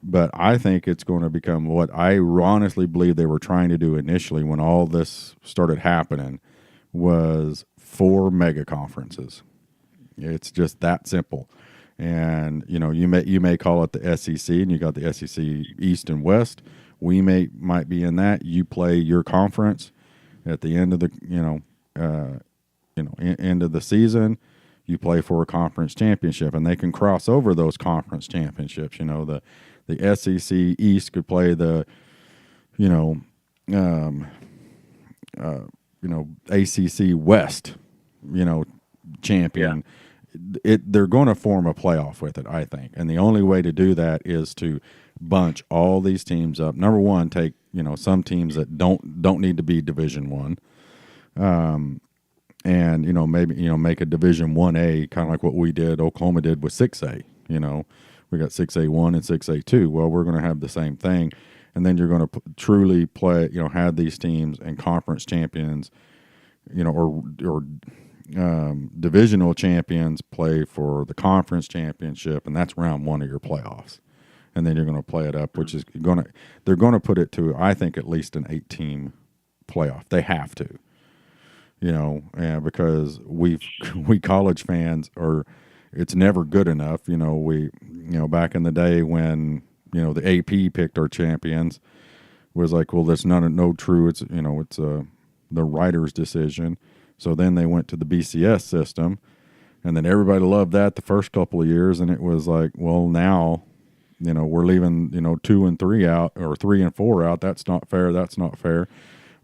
but I think it's going to become what I honestly believe they were trying to do initially when all this started happening was 4 mega conferences. It's just that simple. And you may call it the SEC, and you got the SEC East and West. We might be in that. You play your conference at the end of the end of the season. You play for a conference championship, and they can cross over those conference championships. The SEC East could play the ACC West champion. Yeah. They're going to form a playoff with it, I think, and the only way to do that is to bunch all these teams up. Number one, take some teams that don't need to be Division I, and maybe make a Division 1A, kind of like what we did. Oklahoma did with 6A. We got 6A1 and 6A2. Well, we're going to have the same thing, and then you're going to truly play. Have these teams and conference champions, or divisional champions play for the conference championship, and that's round 1 of your playoffs. And then you're going to play it up, which is they're going to put it to, I think, at least an 8-team playoff. They have to, because we college fans it's never good enough. Back in the day when, the AP picked our champions, was like, well, that's no true. It's, it's the writer's decision. So then they went to the BCS system, and then everybody loved that the first couple of years. And it was like, well, now, we're leaving, 2 and 3 out, or 3 and 4 out. That's not fair. That's not fair.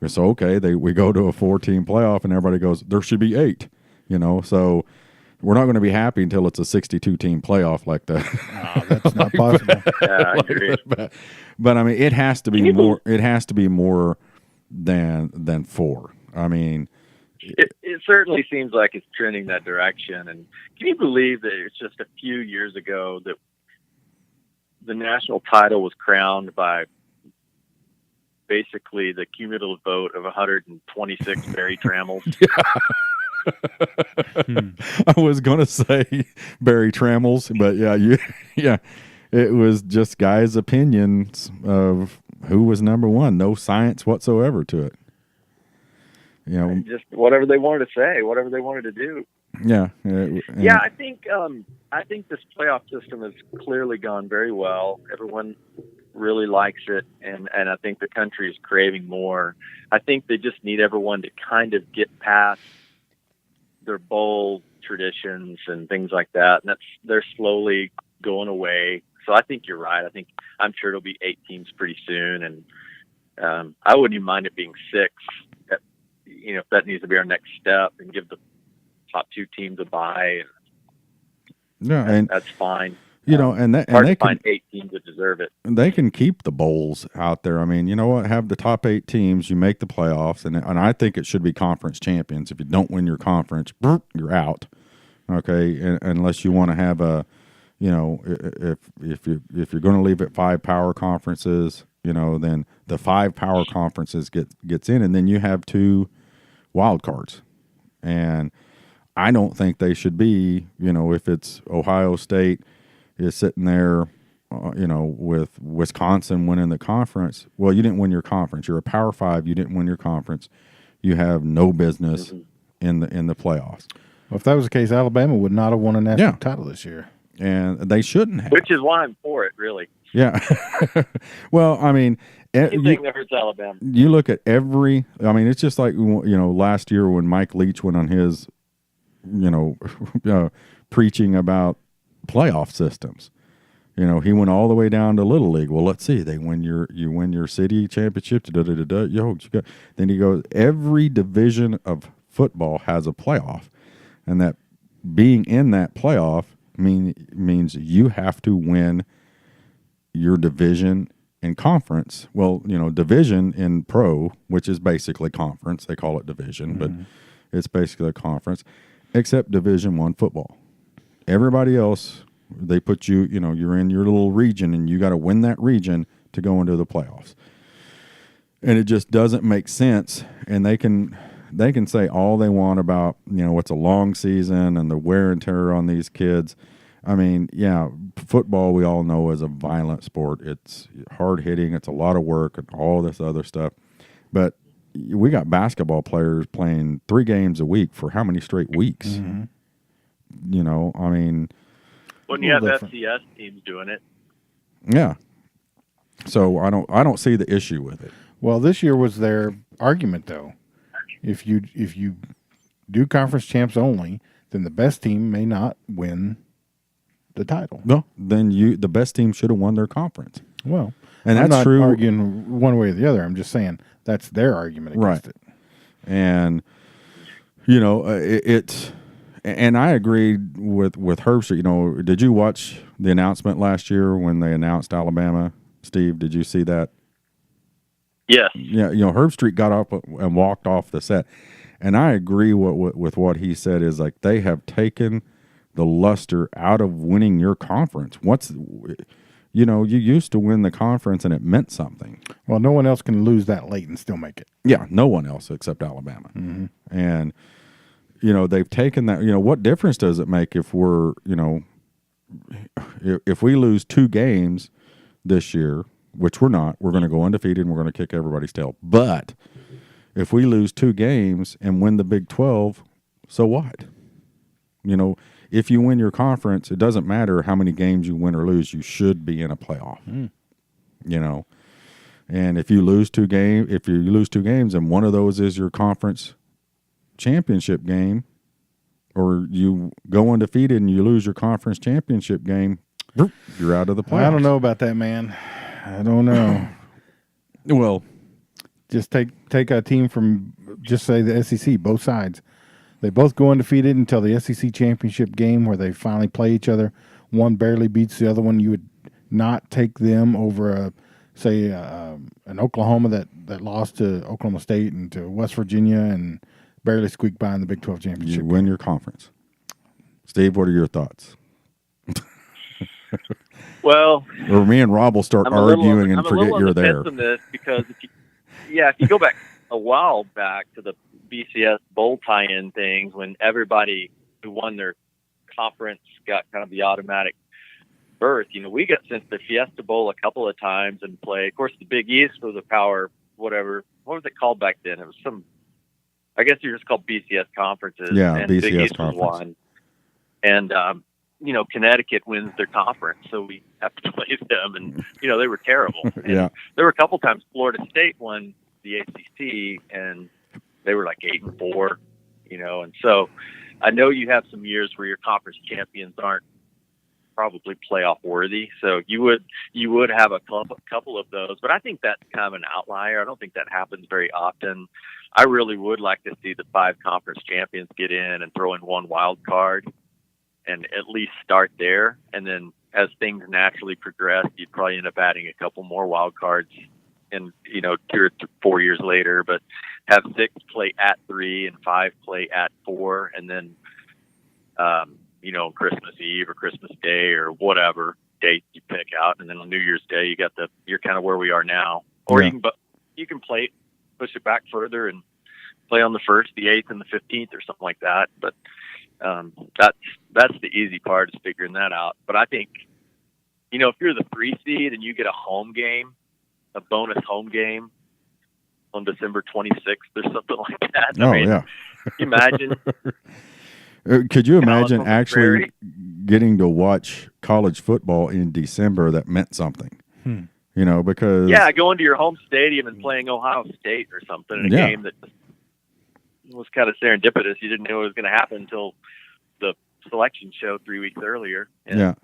So, okay, we go to a 4-team playoff, and everybody goes, there should be 8, so we're not going to be happy until it's a 62-team playoff like that. Oh, that's not possible. Yeah, I agree. But I mean, it has to be more. It has to be more than 4. I mean, it certainly seems like it's trending that direction. And can you believe that it's just a few years ago that the national title was crowned by basically the cumulative vote of 126 Barry Trammels? I was going to say Barry Trammels, but yeah, it was just guys' opinions of who was number one. No science whatsoever to it. Just whatever they wanted to say, whatever they wanted to do. Yeah. I think this playoff system has clearly gone very well. Everyone really likes it, and I think the country is craving more. I think they just need everyone to kind of get past their bowl traditions and things like that, and they're slowly going away. So I think you're right. I'm sure it'll be 8 teams pretty soon, and I wouldn't even mind it being 6. If that needs to be our next step, and give the top 2 teams a bye. And that's fine. And they can find 8 teams that deserve it. They can keep the bowls out there. I mean, you know what? Have the top 8 teams. You make the playoffs, and I think it should be conference champions. If you don't win your conference, you're out. Okay, unless you want to have a, if you're going to leave it 5 power conferences, then the 5 power conferences gets in, and then you have 2 wild cards. And I don't think they should be, if it's Ohio State is sitting there, with Wisconsin winning the conference. Well, you didn't win your conference. You're a Power 5. You didn't win your conference. You have no business in the playoffs. Well, if that was the case, Alabama would not have won a national title this year, and they shouldn't have. Which is why I'm for it, really. Yeah. Well, I mean, anything that hurts Alabama. You look at it's just like, last year when Mike Leach went on his, preaching about playoff systems. He went all the way down to Little League. Well, let's see. You win your city championship. Then he goes, every division of football has a playoff, and that being in that playoff means you have to win your division and conference. Well, division in pro, which is basically conference. They call it division, but it's basically a conference, except Division I football. Everybody else, they put you, you're in your little region, and you got to win that region to go into the playoffs. And it just doesn't make sense. And they can say all they want about, it's a long season and the wear and tear on these kids. I mean, football we all know is a violent sport. It's hard hitting. It's a lot of work and all this other stuff. But we got basketball players playing 3 games a week for how many straight weeks? Mm-hmm. I mean, when you have FCS teams doing it. Yeah. So I don't see the issue with it. Well, this year was their argument, though. If you do conference champs only, then the best team may not win the title. No, then the best team should have won their conference. Well, and I'm that's not true. Arguing one way or the other. I'm just saying that's their argument against it. And it's. And I agreed with Herbstreit. Did you watch the announcement last year when they announced Alabama? Steve, did you see that? Yes. Yeah, Herbstreit got up and walked off the set. And I agree with what he said is like they have taken the luster out of winning your conference. You used to win the conference and it meant something. Well, no one else can lose that late and still make it. Yeah, no one else except Alabama. Mm-hmm. And they've taken that. What difference does it make if we're, if we lose 2 games this year, which we're not, we're going to go undefeated and we're going to kick everybody's tail. But if we lose 2 games and win the Big 12, so what? if you win your conference, it doesn't matter how many games you win or lose. You should be in a playoff. You know, and if you lose two games, and one of those is your conference championship game, or you go undefeated and you lose your conference championship game, you're out of the playoffs. I don't know about that, man. I don't know. Well, just take a team from, just say the SEC, both sides. They both go undefeated until the SEC championship game where they finally play each other. One barely beats the other one. You would not take them over, an Oklahoma that lost to Oklahoma State and to West Virginia and barely squeaked by in the Big 12 championship. You win your conference. Steve, what are your thoughts? Well, or me and Rob will start arguing and forget you're there. Because if you go back a while back to the BCS bowl tie-in things, when everybody who won their conference got kind of the automatic berth, we got sent to the Fiesta Bowl a couple of times and play. Of course, the Big East was a power, whatever. What was it called back then? It was I guess you're just called BCS conferences. Yeah, and BCS Big East conference. Was one. And, Connecticut wins their conference, so we have to play them. And, they were terrible. And there were a couple times Florida State won the ACC, and they were like 8-4, And so I know you have some years where your conference champions aren't probably playoff worthy. So you would have a couple of those. But I think that's kind of an outlier. I don't think that happens very often. I really would like to see the 5 conference champions get in and throw in one wild card and at least start there. And then as things naturally progress, you'd probably end up adding a couple more wild cards in, 2 or 4 years later, but have 6 play at 3 and 5 play at 4. And then, Christmas Eve or Christmas Day or whatever date you pick out. And then on New Year's Day, you're kind of where we are now, or you can push it back further and play on the 1st, the 8th, and the 15th or something like that. But that's the easy part, is figuring that out. But I think, if you're the 3 seed and you get a home game, a bonus home game on December 26th or something like that. Yeah. Imagine. Could you imagine actually getting to watch college football in December that meant something? Because going to your home stadium and playing Ohio State or something in a game that was kind of serendipitous. You didn't know it was going to happen until the selection show 3 weeks earlier. And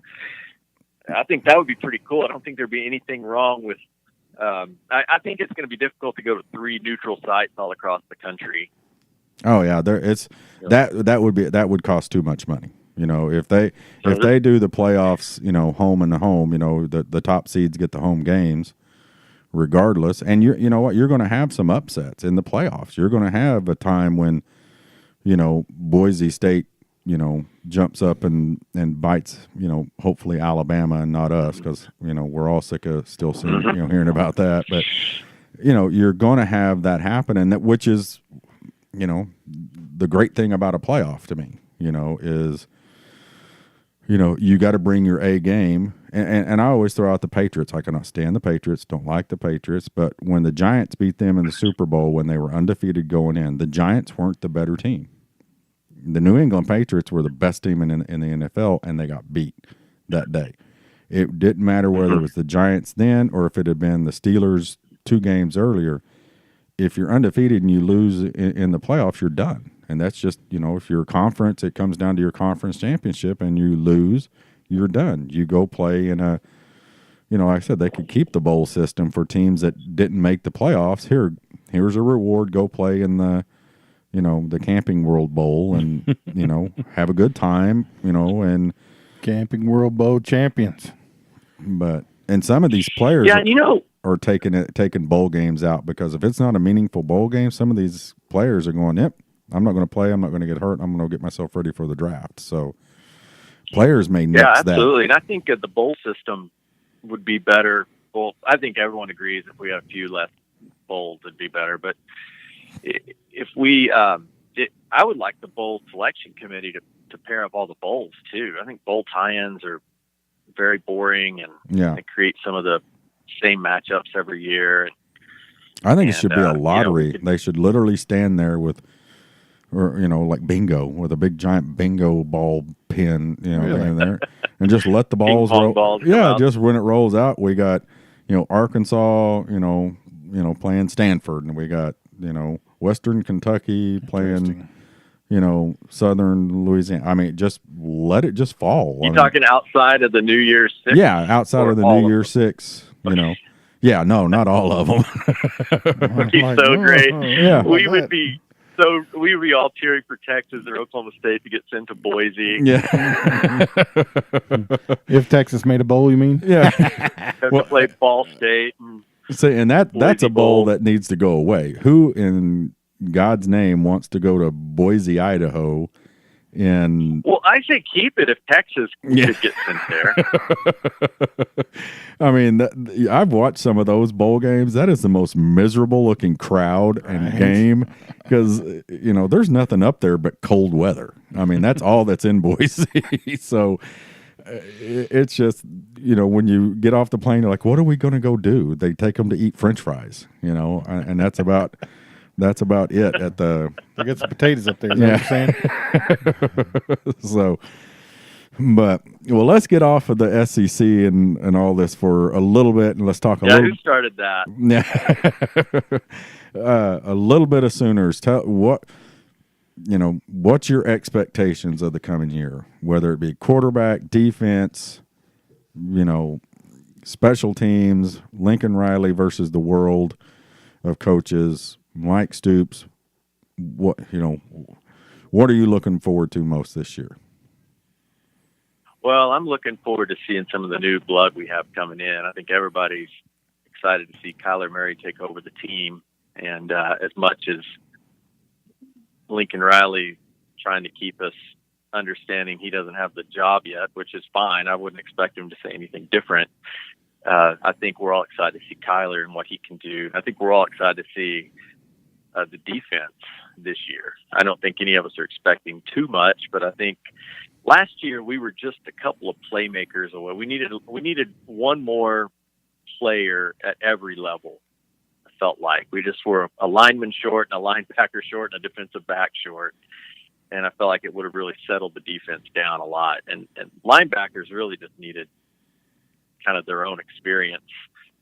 I think that would be pretty cool. I don't think there'd be anything wrong with. I think it's going to be difficult to go to 3 neutral sites all across the country. Oh yeah, that would cost too much money. If they do the playoffs, home and home, the top seeds get the home games, regardless. And you're going to have some upsets in the playoffs. You're going to have a time when, Boise State, jumps up and bites, hopefully Alabama and not us, because we're all sick of still seeing, hearing about that. But you're going to have that happen, and which is. The great thing about a playoff to me, is, you got to bring your A game. And I always throw out the Patriots. I cannot stand the Patriots, don't like the Patriots. But when the Giants beat them in the Super Bowl, when they were undefeated going in, the Giants weren't the better team. The New England Patriots were the best team in the NFL, and they got beat that day. It didn't matter whether it was the Giants then or if it had been the Steelers 2 games earlier. If you're undefeated and you lose in the playoffs, you're done. And that's just, if you're a conference, it comes down to your conference championship and you lose, you're done. You go play in a, like I said, they could keep the bowl system for teams that didn't make the playoffs. Here's a reward. Go play in the, the Camping World Bowl and, have a good time, and Camping World Bowl champions. And some of these players are taking bowl games out, because if it's not a meaningful bowl game, some of these players are going, yep, I'm not going to play. I'm not going to get hurt. I'm going to get myself ready for the draft. So players may nix that. Yeah, absolutely. And I think the bowl system would be better. Well, I think everyone agrees if we have a few less bowls, it'd be better. But if we, I would like the bowl selection committee to pair up all the bowls too. I think bowl tie-ins are very boring, and they create some of the same matchups every year. I think it should be a lottery. They should literally stand there with or like bingo with a big giant bingo ball pin, Really? in there, and just let the balls pong roll. balls come Yeah, out. just when it rolls out, we got Arkansas, playing Stanford, and we got Western Kentucky playing Southern Louisiana. I mean, just let it just fall. You talking outside of the New Year's Six? Yeah, outside of the New Year's Six, Yeah, no, not all of them. Would be so great. Yeah. We would be all cheering for Texas or Oklahoma State to get sent to Boise. Yeah. If Texas made a bowl, you mean? Yeah. Have to play Ball State. And that's a bowl Bowl. that needs to go away. Who in God's name wants to go to Boise, Idaho? Well, I say keep it if Texas could get sent there. I mean, I've watched some of those bowl games. That is the most miserable looking crowd and game because, there's nothing up there but cold weather. I mean, that's all that's in Boise. So it's just, when you get off the plane, you're like, what are we going to go do? They take them to eat French fries, and that's about it at the. I get some potatoes up there. Is that what you're saying? So, but let's get off of the SEC and all this for a little bit, and let's talk a little. Who started that? A little bit of Sooners. Tell what's your expectations of the coming year, whether it be quarterback, defense, special teams, Lincoln Riley versus the world of coaches, Mike Stoops. What are you looking forward to most this year? Well, I'm looking forward to seeing some of the new blood we have coming in. I think everybody's excited to see Kyler Murray take over the team. And as much as Lincoln Riley trying to keep us understanding he doesn't have the job yet, which is fine. I wouldn't expect him to say anything different. I think we're all excited to see Kyler and what he can do. I think we're all excited to see the defense this year. I don't think any of us are expecting too much, but I think last year we were just a couple of playmakers away. We needed one more player at every level. I felt like we just were a lineman short and a linebacker short and a defensive back short. And I felt like it would have really settled the defense down a lot. And linebackers really just needed kind of their own experience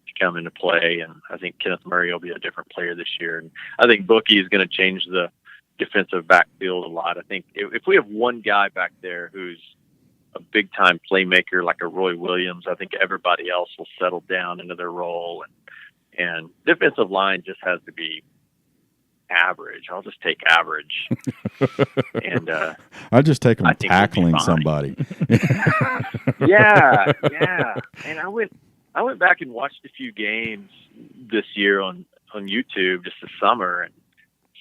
to come into play. And I think Kenneth Murray will be a different player this year. And I think Bookie is going to change the defensive backfield a lot. I think if we have one guy back there who's a big time playmaker like a Roy Williams, I think everybody else will settle down into their role. And defensive line just has to be average. I'll just take average. And I just take them tackling somebody. Yeah. And I went back and watched a few games this year on YouTube just this summer, and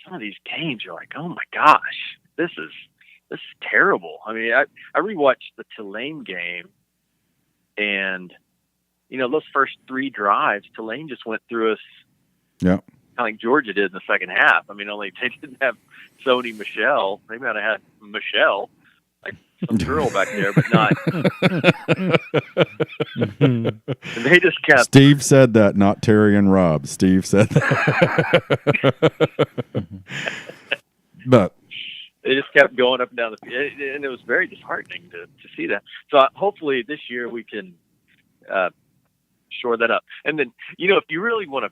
some of these games you're like, oh my gosh, this is terrible. I mean, I rewatched the Tulane game, and those first three drives, Tulane just went through us. Yeah. Kind of like Georgia did in the second half. I mean, only they didn't have Sony Michelle. They might have had Michelle, like some girl back there, but not. And they just kept. Steve said that, not Terry and Rob. Steve said that. But they just kept going up and down the field, and it was very disheartening to see that. So hopefully this year we can shore that up. And then, if you really want to,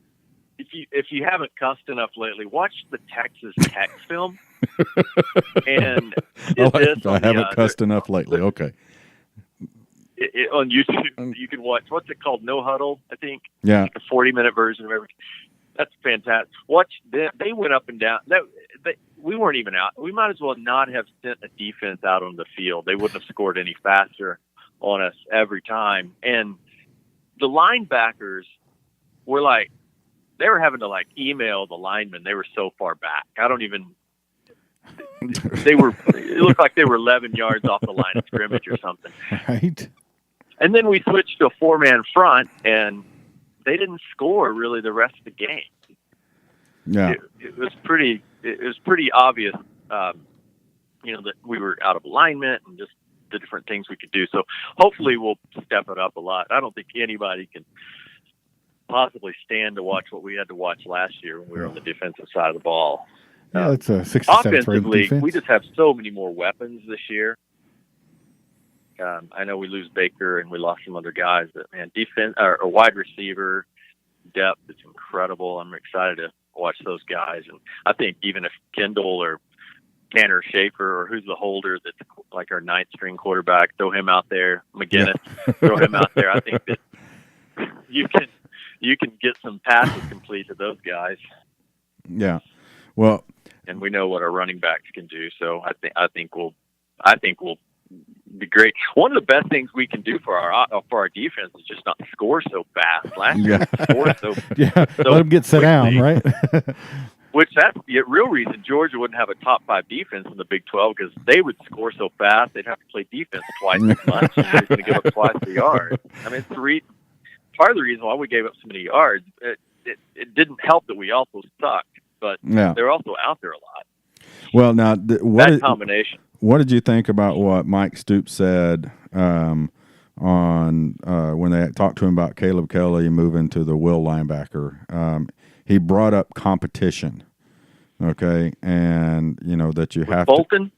if you haven't cussed enough lately, watch the Texas Tech film. And I haven't cussed enough lately. Okay. On YouTube, you can watch, what's it called? No Huddle, I think. Yeah. Like a 40-minute version of everything. That's fantastic. Watch them. They went up and down. We weren't even out. We might as well not have sent a defense out on the field. They wouldn't have scored any faster on us every time. And the linebackers were like, they were having to email the linemen. They were so far back. It looked like they were 11 yards off the line of scrimmage or something. Right. And then we switched to a 4-man front, and they didn't score really the rest of the game. Yeah. It was pretty obvious, that we were out of alignment and just the different things we could do. So hopefully we'll step it up a lot. I don't think anybody can possibly stand to watch what we had to watch last year when we were on the defensive side of the ball. Yeah, that's a 67th rated Offensively, defense. we just have so many more weapons this year. I know we lose Baker and we lost some other guys, but man, defense or wide receiver depth is incredible. I'm excited to watch those guys, and I think even if Kendall or Tanner Schaefer or who's the holder that's like our ninth string quarterback, throw him out there, McGinnis, throw him out there. I think that you can get some passes complete to those guys. Yeah. Well, and we know what our running backs can do. So I think we'll be great. One of the best things we can do for our defense is just not score so fast. Last year, we scored so let them get set down, right? Which that's the real reason Georgia wouldn't have a top 5 defense in the Big 12, because they would score so fast they'd have to play defense twice as much. They're going to give up twice the yards. I mean, part of the reason why we gave up so many yards. It didn't help that we also sucked, but they're also out there a lot. Well, now that combination. What did you think about what Mike Stoops said on when they talked to him about Caleb Kelly moving to the will linebacker? He brought up competition, okay, and that you have Bolton?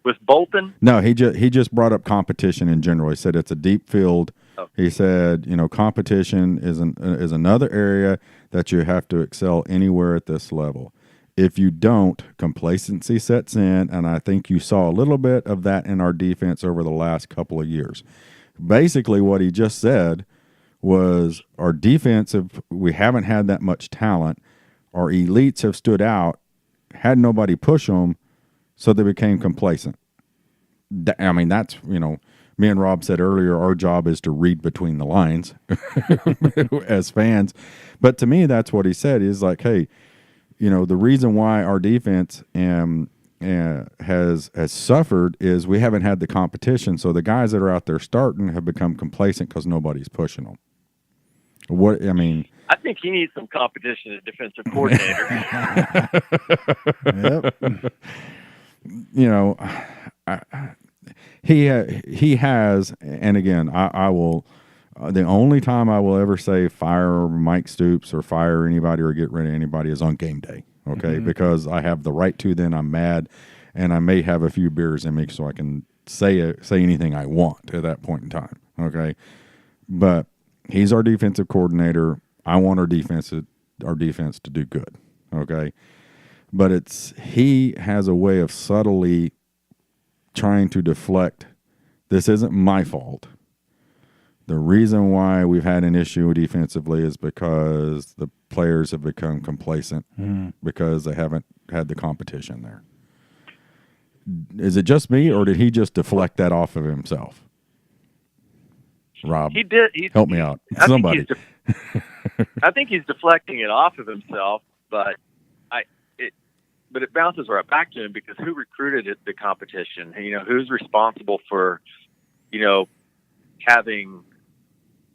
With Bolton? No, he just brought up competition in general. He said it's a deep field. Oh. He said, competition is another area that you have to excel anywhere at this level. If you don't, complacency sets in, and I think you saw a little bit of that in our defense over the last couple of years. Basically, what he just said was our defensive, we haven't had that much talent. Our elites have stood out, had nobody push them, so they became complacent. I mean, that's, me and Rob said earlier, our job is to read between the lines as fans. But to me, that's what he said. He's like, hey, the reason why our defense has suffered is we haven't had the competition. So the guys that are out there starting have become complacent because nobody's pushing them. I think he needs some competition as defensive coordinator. He has, and again, I will. The only time I will ever say fire Mike Stoops or fire anybody or get rid of anybody is on game day, okay? Mm-hmm. Because I have the right to. Then I'm mad, and I may have a few beers in me, so I can say anything I want at that point in time, okay? But he's our defensive coordinator. I want our defense to do good, okay? But he has a way of subtly trying to deflect. This isn't my fault. The reason why we've had an issue defensively is because the players have become complacent because they haven't had the competition there. Is it just me, or did he just deflect that off of himself? Rob, he did. Help me out. Somebody. I think he's deflecting it off of himself, but it bounces right back to him, because who recruited the competition? Who's responsible for, having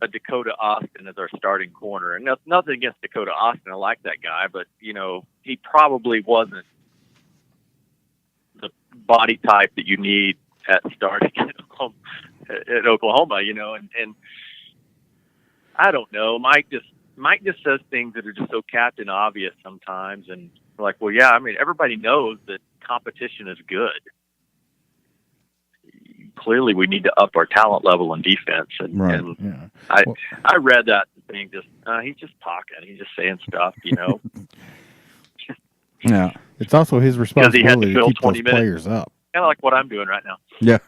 a Dakota Austin as our starting corner? And nothing against Dakota Austin. I like that guy, but he probably wasn't the body type that you need at starting at Oklahoma, and I don't know. Mike just says things that are just so captain obvious sometimes, and we're like, well, yeah, everybody knows that competition is good. Clearly, we need to up our talent level in defense, and I read that thing. He's just talking. He's just saying stuff, Yeah, it's also his responsibility to keep those players up. Kind of like what I'm doing right now. Yeah.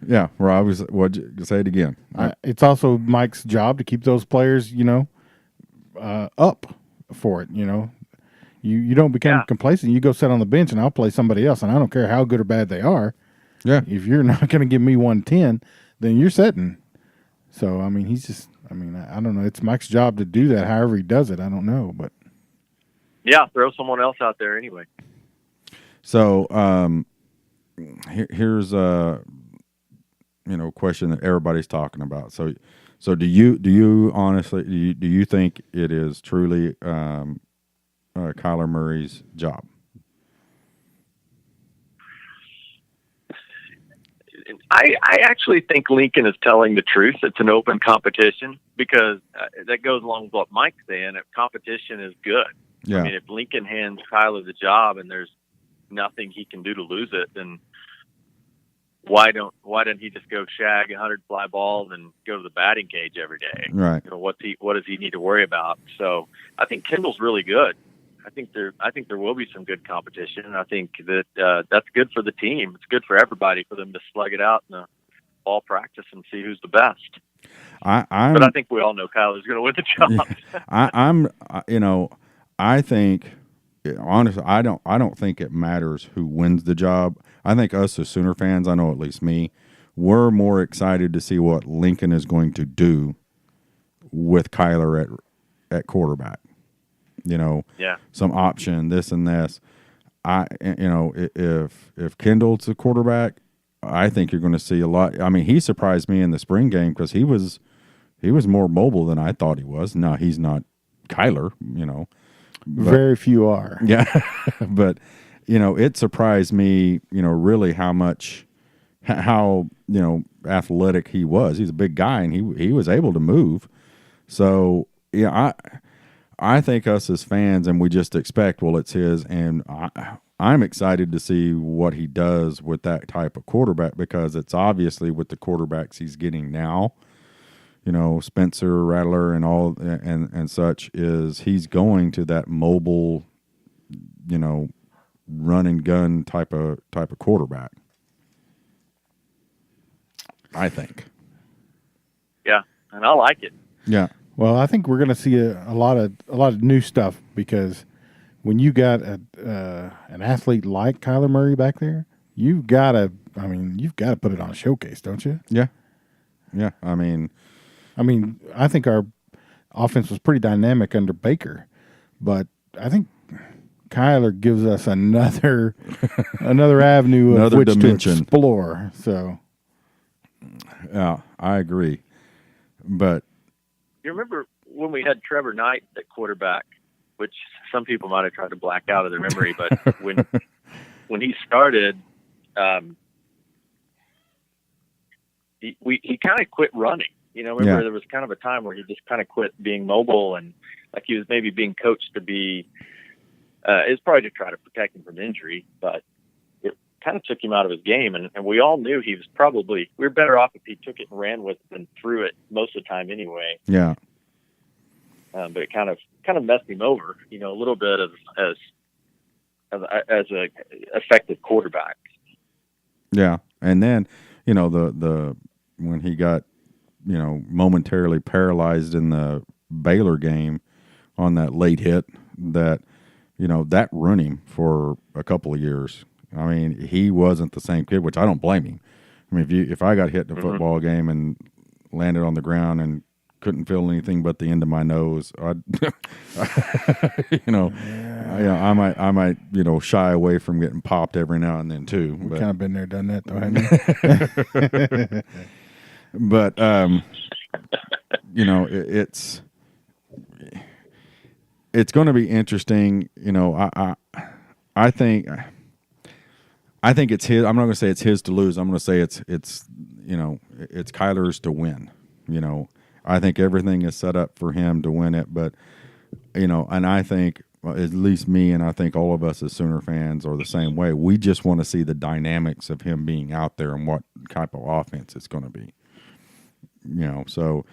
Yeah, Rob, what'd you say it again? It's also Mike's job to keep those players, up for it. You don't become complacent. You go sit on the bench, and I'll play somebody else, and I don't care how good or bad they are. Yeah. If you're not going to give me 110, then you're sitting. So he's just. I don't know. It's Mike's job to do that. However he does it, I don't know, but. Yeah, throw someone else out there anyway. So here's a question that everybody's talking about. So do you honestly do you think it is truly Kyler Murray's job? I actually think Lincoln is telling the truth. It's an open competition, because that goes along with what Mike's saying. If competition is good. Yeah. I mean, if Lincoln hands Kyler the job and there's nothing he can do to lose it, then why don't he just go shag 100 fly balls and go to the batting cage every day? Right. What does he need to worry about? So I think Kendall's really good. I think there will be some good competition, and I think that that's good for the team. It's good for everybody for them to slug it out in the fall practice and see who's the best. But I think we all know Kyler's going to win the job. I think honestly, I don't think it matters who wins the job. I think us as Sooner fans, I know at least me, we're more excited to see what Lincoln is going to do with Kyler at quarterback. Some option, this and this. If Kendall's the quarterback, I think you're going to see a lot. I mean, he surprised me in the spring game because he was more mobile than I thought he was. No, he's not Kyler, But, very few are. Yeah, but it surprised me, really how athletic he was. He's a big guy, and he was able to move. So yeah, I think us as fans, and we just expect, well, it's his, and I'm excited to see what he does with that type of quarterback, because it's obviously with the quarterbacks he's getting now, Spencer Rattler and all and such, is he's going to that mobile, run and gun type of quarterback. I think. Yeah, and I like it. Yeah. Well, I think we're going to see a lot of new stuff, because when you got an athlete like Kyler Murray back there, you've got to put it on a showcase, don't you? Yeah. Yeah. I mean, I think our offense was pretty dynamic under Baker, but I think Kyler gives us another avenue of Another which dimension to explore. So, yeah, I agree. But you remember when we had Trevor Knight at quarterback, which some people might have tried to black out of their memory, but when he started, he kind of quit running. Remember there was kind of a time where he just kind of quit being mobile, and like he was maybe being coached to be. It's probably to try to protect him from injury, but it kind of took him out of his game, and we all knew he was we were better off if he took it and ran with it than threw it most of the time anyway. Yeah. But it kind of messed him over, a little bit as a effective quarterback. Yeah, and then the when he got momentarily paralyzed in the Baylor game on that late hit, that that ruined him for a couple of years. I mean, he wasn't the same kid, which I don't blame him. I mean, if I got hit in a football game and landed on the ground and couldn't feel anything but the end of my nose, I'd, I might shy away from getting popped every now and then too. We've kind of been there, done that, though, haven't we? But it's going to be interesting. I think it's his. I'm not going to say it's his to lose. I'm going to say it's Kyler's to win. I think everything is set up for him to win it. But and I think, at least me, and I think all of us as Sooner fans are the same way. We just want to see the dynamics of him being out there and what type of offense it's going to be. So.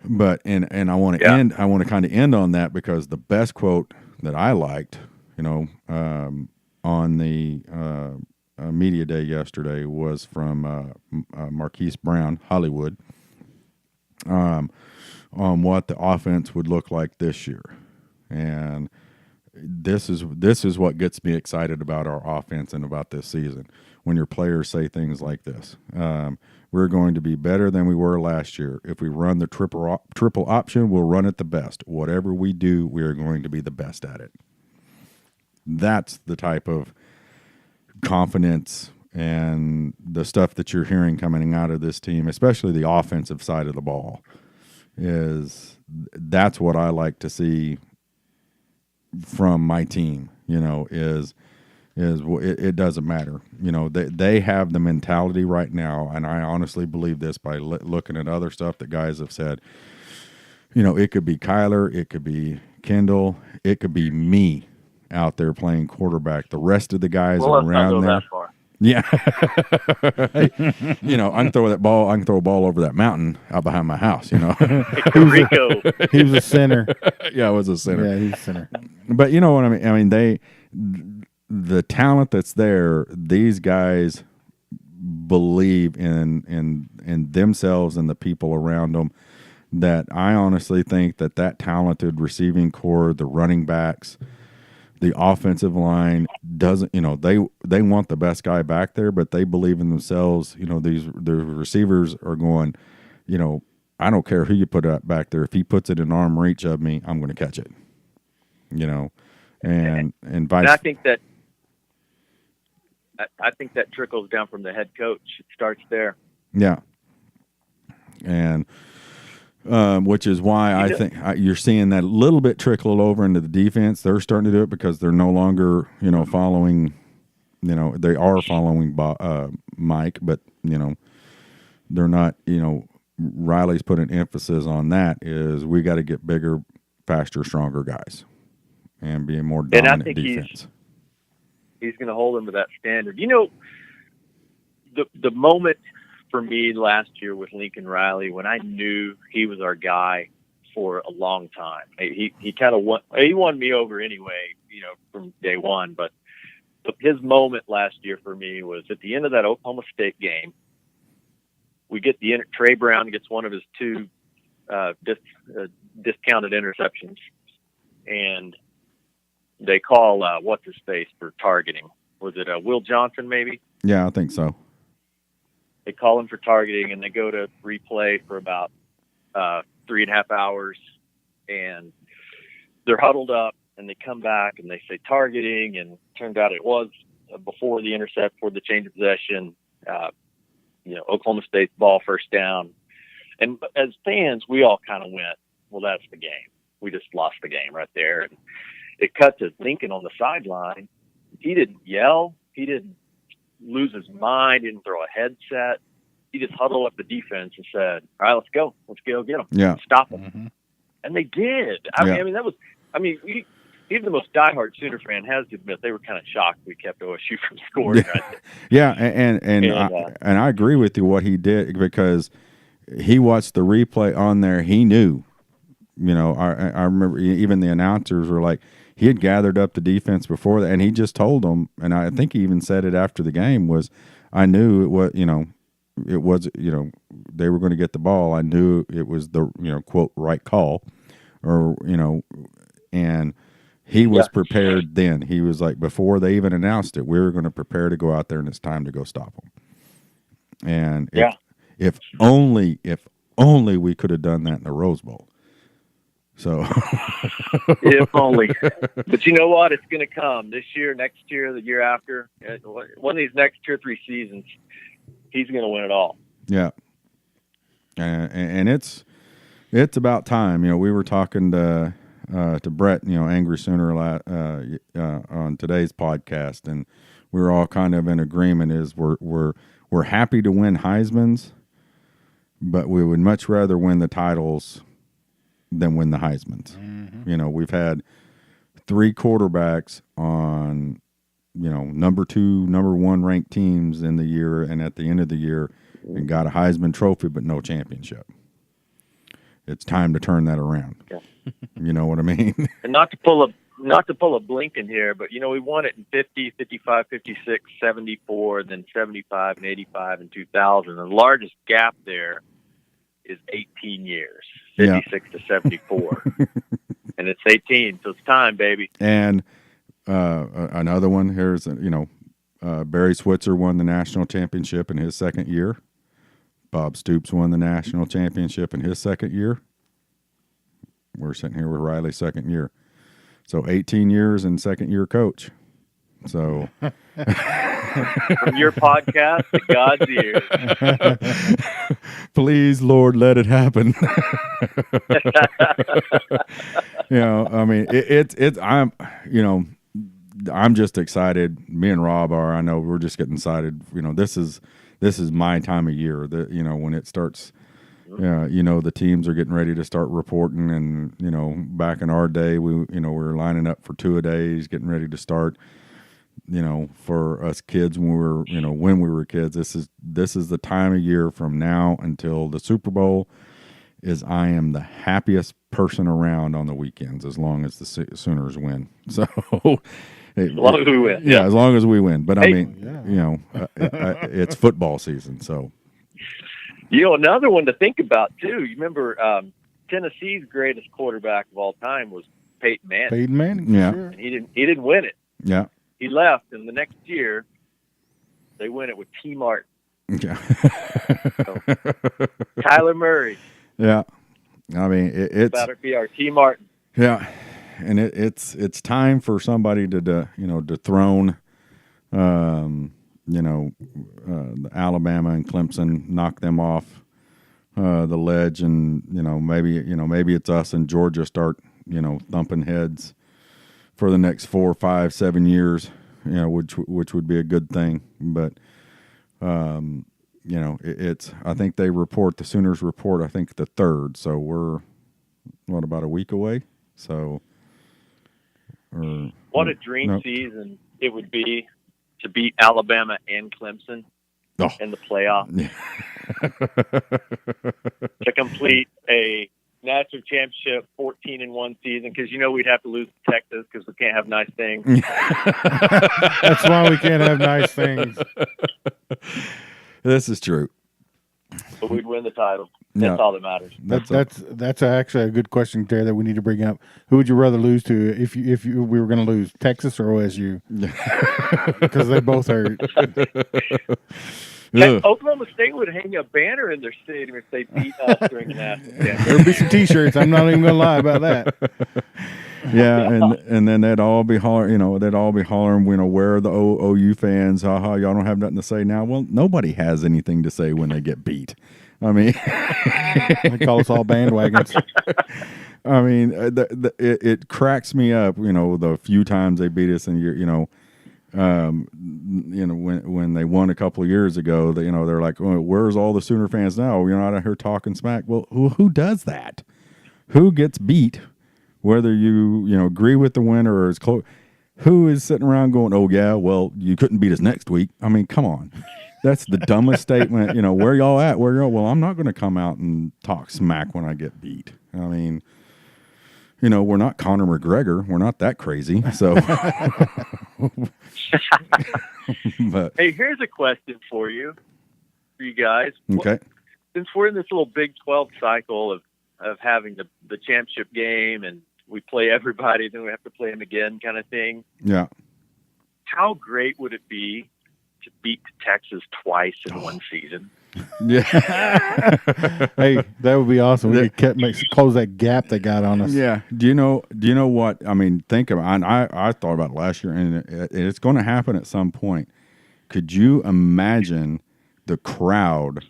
But and I want to end. I want to kind of end on that, because the best quote that I liked, on the media day yesterday, was from Marquise Brown, Hollywood, on what the offense would look like this year, and this is what gets me excited about our offense and about this season. When your players say things like this. We're going to be better than we were last year. If we run the triple option, we'll run it the best. Whatever we do, we are going to be the best at it. That's the type of confidence and the stuff that you're hearing coming out of this team, especially the offensive side of the ball. That's what I like to see from my team. It doesn't matter. They have the mentality right now, and I honestly believe this by looking at other stuff that guys have said. It could be Kyler, it could be Kendall, it could be me out there playing quarterback. The rest of the guys Well, let's not around go there. that far. Yeah. Hey, I can throw a ball over that mountain out behind my house, Rico. He was a center. Yeah, I was a center. Yeah, he's a center. But you know what I mean? I mean, the talent that's there, these guys believe in themselves and the people around them, that I honestly think that talented receiving core, the running backs, the offensive line doesn't, they want the best guy back there, but they believe in themselves. The receivers are going, I don't care who you put up back there. If he puts it in arm reach of me, I'm going to catch it. And vice. And I think that trickles down from the head coach. It starts there. Yeah. And which is why I think you're seeing that a little bit trickle over into the defense. They're starting to do it because they're no longer, following, they are following Mike, but, they're not, Riley's put an emphasis on that is we got to get bigger, faster, stronger guys and be a more dominant and I think defense. He's going to hold them to that standard. The moment for me last year with Lincoln Riley, when I knew he was our guy for a long time, he kind of won me over anyway, from day one. But his moment last year for me was at the end of that Oklahoma State game. We get Trey Brown gets one of his two discounted interceptions, and they call what's his face for targeting. Was it Will Johnson maybe? Yeah, I think so. They call him for targeting, and they go to replay for about 3.5 hours, and they're huddled up, and they come back, and they say targeting, and turned out it was before the intercept, before the change of possession, Oklahoma State's ball, first down. And as fans, we all kind of went, well, that's the game. We just lost the game right there. And it cut to Lincoln on the sideline. He didn't yell. He didn't lose his mind. He didn't throw a headset. He just huddled up the defense and said, all right, let's go. Let's go get them. Yeah. Stop them. Mm-hmm. And they did. Even the most diehard Sooner fan has to admit they were kind of shocked we kept OSU from scoring. Yeah. Right there. Yeah, and I agree with you what he did, because he watched the replay on there. He knew, I remember even the announcers were like, he had gathered up the defense before that, and he just told them, and I think he even said it after the game, was I knew it was, they were going to get the ball. I knew it was the, quote, right call, or, and he was prepared then. He was like, before they even announced it, we were going to prepare to go out there, and it's time to go stop them. And if only we could have done that in the Rose Bowl. So if only. But you know what? It's going to come this year, next year, the year after. One of these next 2 or 3 seasons, he's going to win it all. Yeah. And it's about time. We were talking to Brett, Angry Sooner, on today's podcast, and we were all kind of in agreement. Is we're happy to win Heisman's, but we would much rather win the titles than win the Heisman's. Mm-hmm. We've had 3 quarterbacks on, number 2, number 1 ranked teams in the year, and at the end of the year, and got a Heisman Trophy, but no championship. It's time to turn that around. Yeah. You know what I mean? And not to pull a Blinken here, but we won it in 50, 55, 56, 74, then 75 and 85 and 2000. The largest gap there is 18 years, 56 to 74. And it's 18, so it's time, baby. And another one here's, Barry Switzer won the national championship in his second year. Bob Stoops won the national championship in his second year. We're sitting here with Riley's second year. So 18 years and second year coach. So from your podcast to God's ears. Please, Lord, let it happen. I'm just excited. Me and Rob are. I know we're just getting excited. This is my time of year. That when it starts Yeah, the teams are getting ready to start reporting, and back in our day, we were lining up for 2-a-days, getting ready to start. For us kids when we were kids, this is the time of year from now until the Super Bowl. I am the happiest person around on the weekends as long as the Sooners win. So, as long as we win, yeah, as long as we win. But hey, it's football season, so. Another one to think about too. You remember Tennessee's greatest quarterback of all time was Peyton Manning. Peyton Manning, yeah, sure. And he didn't win it. Yeah, he left, and the next year they win it with T. Martin. Yeah. So, Kyler Murray. Yeah, I mean it's better be our T. Martin. Yeah, and it's time for somebody to dethrone the Alabama and Clemson, knock them off the ledge, and maybe it's us and Georgia start thumping heads for the next 4, 5, 7 years, which would be a good thing. But it's I think the Sooners report I think the 3rd, so we're about a week away. So, what a dream season it would be to beat Alabama and Clemson in the playoff. To complete a national championship 14-1 season, because we'd have to lose to Texas because we can't have nice things. That's why we can't have nice things. This is true. But we'd win the title. That's all that matters. That's actually a good question, Terry, that we need to bring up. Who would you rather lose to if we were going to lose, Texas or OSU? Because they both are. Oklahoma State would hang a banner in their stadium if they beat us during the national championship. There'd be some T-shirts. I'm not even going to lie about that. Yeah, and then they'd all be hollering. Where are the OU fans? Y'all don't have nothing to say now. Well, nobody has anything to say when they get beat. I mean, they call us all bandwagons. I mean, it cracks me up. The few times they beat us, and when they won a couple of years ago, they're like, oh, where's all the Sooner fans now? You're not out here talking smack. Well, who does that? Who gets beat? Whether you agree with the winner or is close, who is sitting around going, oh yeah, well you couldn't beat us next week? I mean, come on, that's the dumbest statement. Where y'all at? Where y'all? Well, I'm not going to come out and talk smack when I get beat. I mean, we're not Conor McGregor. We're not that crazy. So, but hey, here's a question for you guys. Okay. Since we're in this little Big 12 cycle of having the championship game, and we play everybody, then we have to play them again kind of thing. Yeah. How great would it be to beat Texas twice in one season? Yeah. Hey, that would be awesome. We could close that gap they got on us. Yeah. Do you know what? I mean, think about it. I thought about it last year, and it's going to happen at some point. Could you imagine the crowd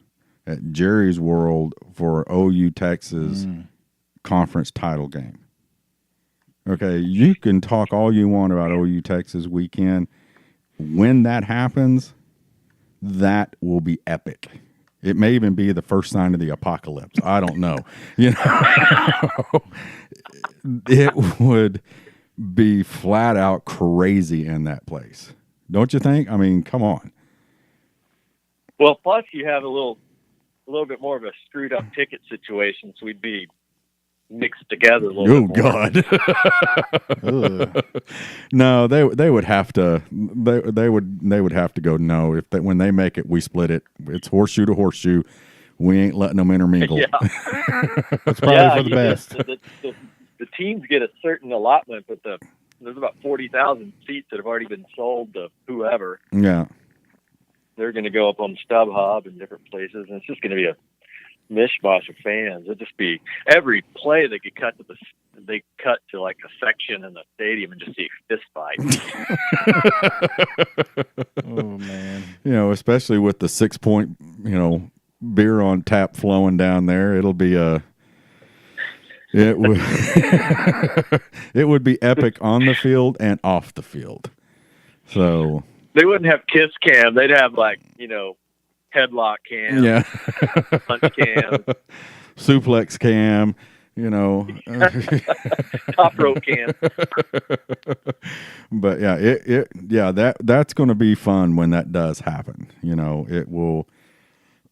at Jerry's World for OU Texas conference title game? Okay, you can talk all you want about OU Texas weekend. When that happens, that will be epic. It may even be the first sign of the apocalypse. I don't know. It would be flat out crazy in that place. Don't you think? I mean, come on. Well, plus you have a little bit more of a screwed up ticket situation, so we'd be mixed together a little bit more. God. No, they would have to they would have to go no. When they make it, we split it. It's horseshoe to horseshoe. We ain't letting them intermingle. Yeah. That's probably for the best. The teams get a certain allotment, but there's about 40,000 seats that have already been sold to whoever. Yeah. They're going to go up on StubHub and different places, and it's just going to be a mishmash of fans. It'll just be every play they could cut to like a section in the stadium and just see fist fights. Oh man! Especially with the 6-point, beer on tap flowing down there, it'll be it would it would be epic on the field and off the field. So. They wouldn't have kiss cam. They'd have headlock cam, Yeah. punch cam, Suplex cam, top rope cam. But yeah, that's going to be fun when that does happen. It will.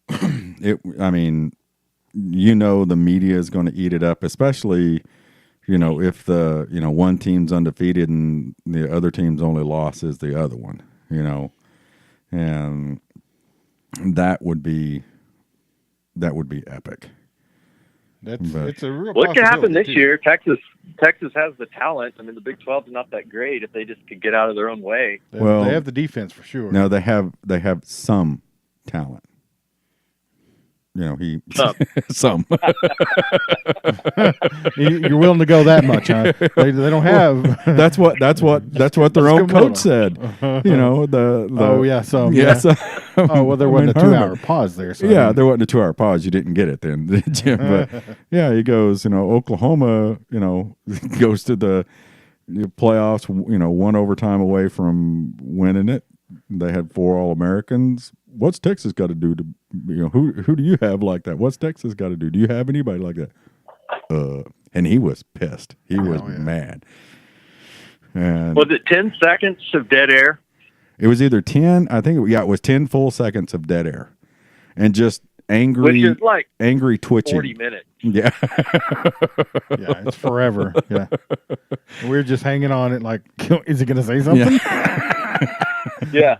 I mean, the media is going to eat it up, especially if the one team's undefeated and the other team's only loss is the other one. And that would be epic. It's a real. What could happen this too. year? Texas has the talent. I mean, the Big 12 is not that great if they just could get out of their own way. They Well, have the defense for sure. No, they have some talent. Some. You're willing to go that much, huh? They don't have. That's what their own coach said. Oh yeah, some. Yeah. Yeah. So, Oh well, there wasn't a Herman. 2-hour pause there. So Yeah, there wasn't a 2-hour pause. You didn't get it then, did you? But yeah, he goes. Oklahoma. Goes to the playoffs. One overtime away from winning it. They had 4 All-Americans. What's Texas got to do to? Who do you have like that? What's Texas got to do? Do you have anybody like that? And he was pissed. He was mad. And Was it 10 seconds of dead air? it was either 10. I think it was 10 full seconds of dead air, and just angry, Which is like angry twitching. 40 minutes. Yeah. yeah, it's forever. Yeah, we're just hanging on it. Like, is he going to say something? Yeah.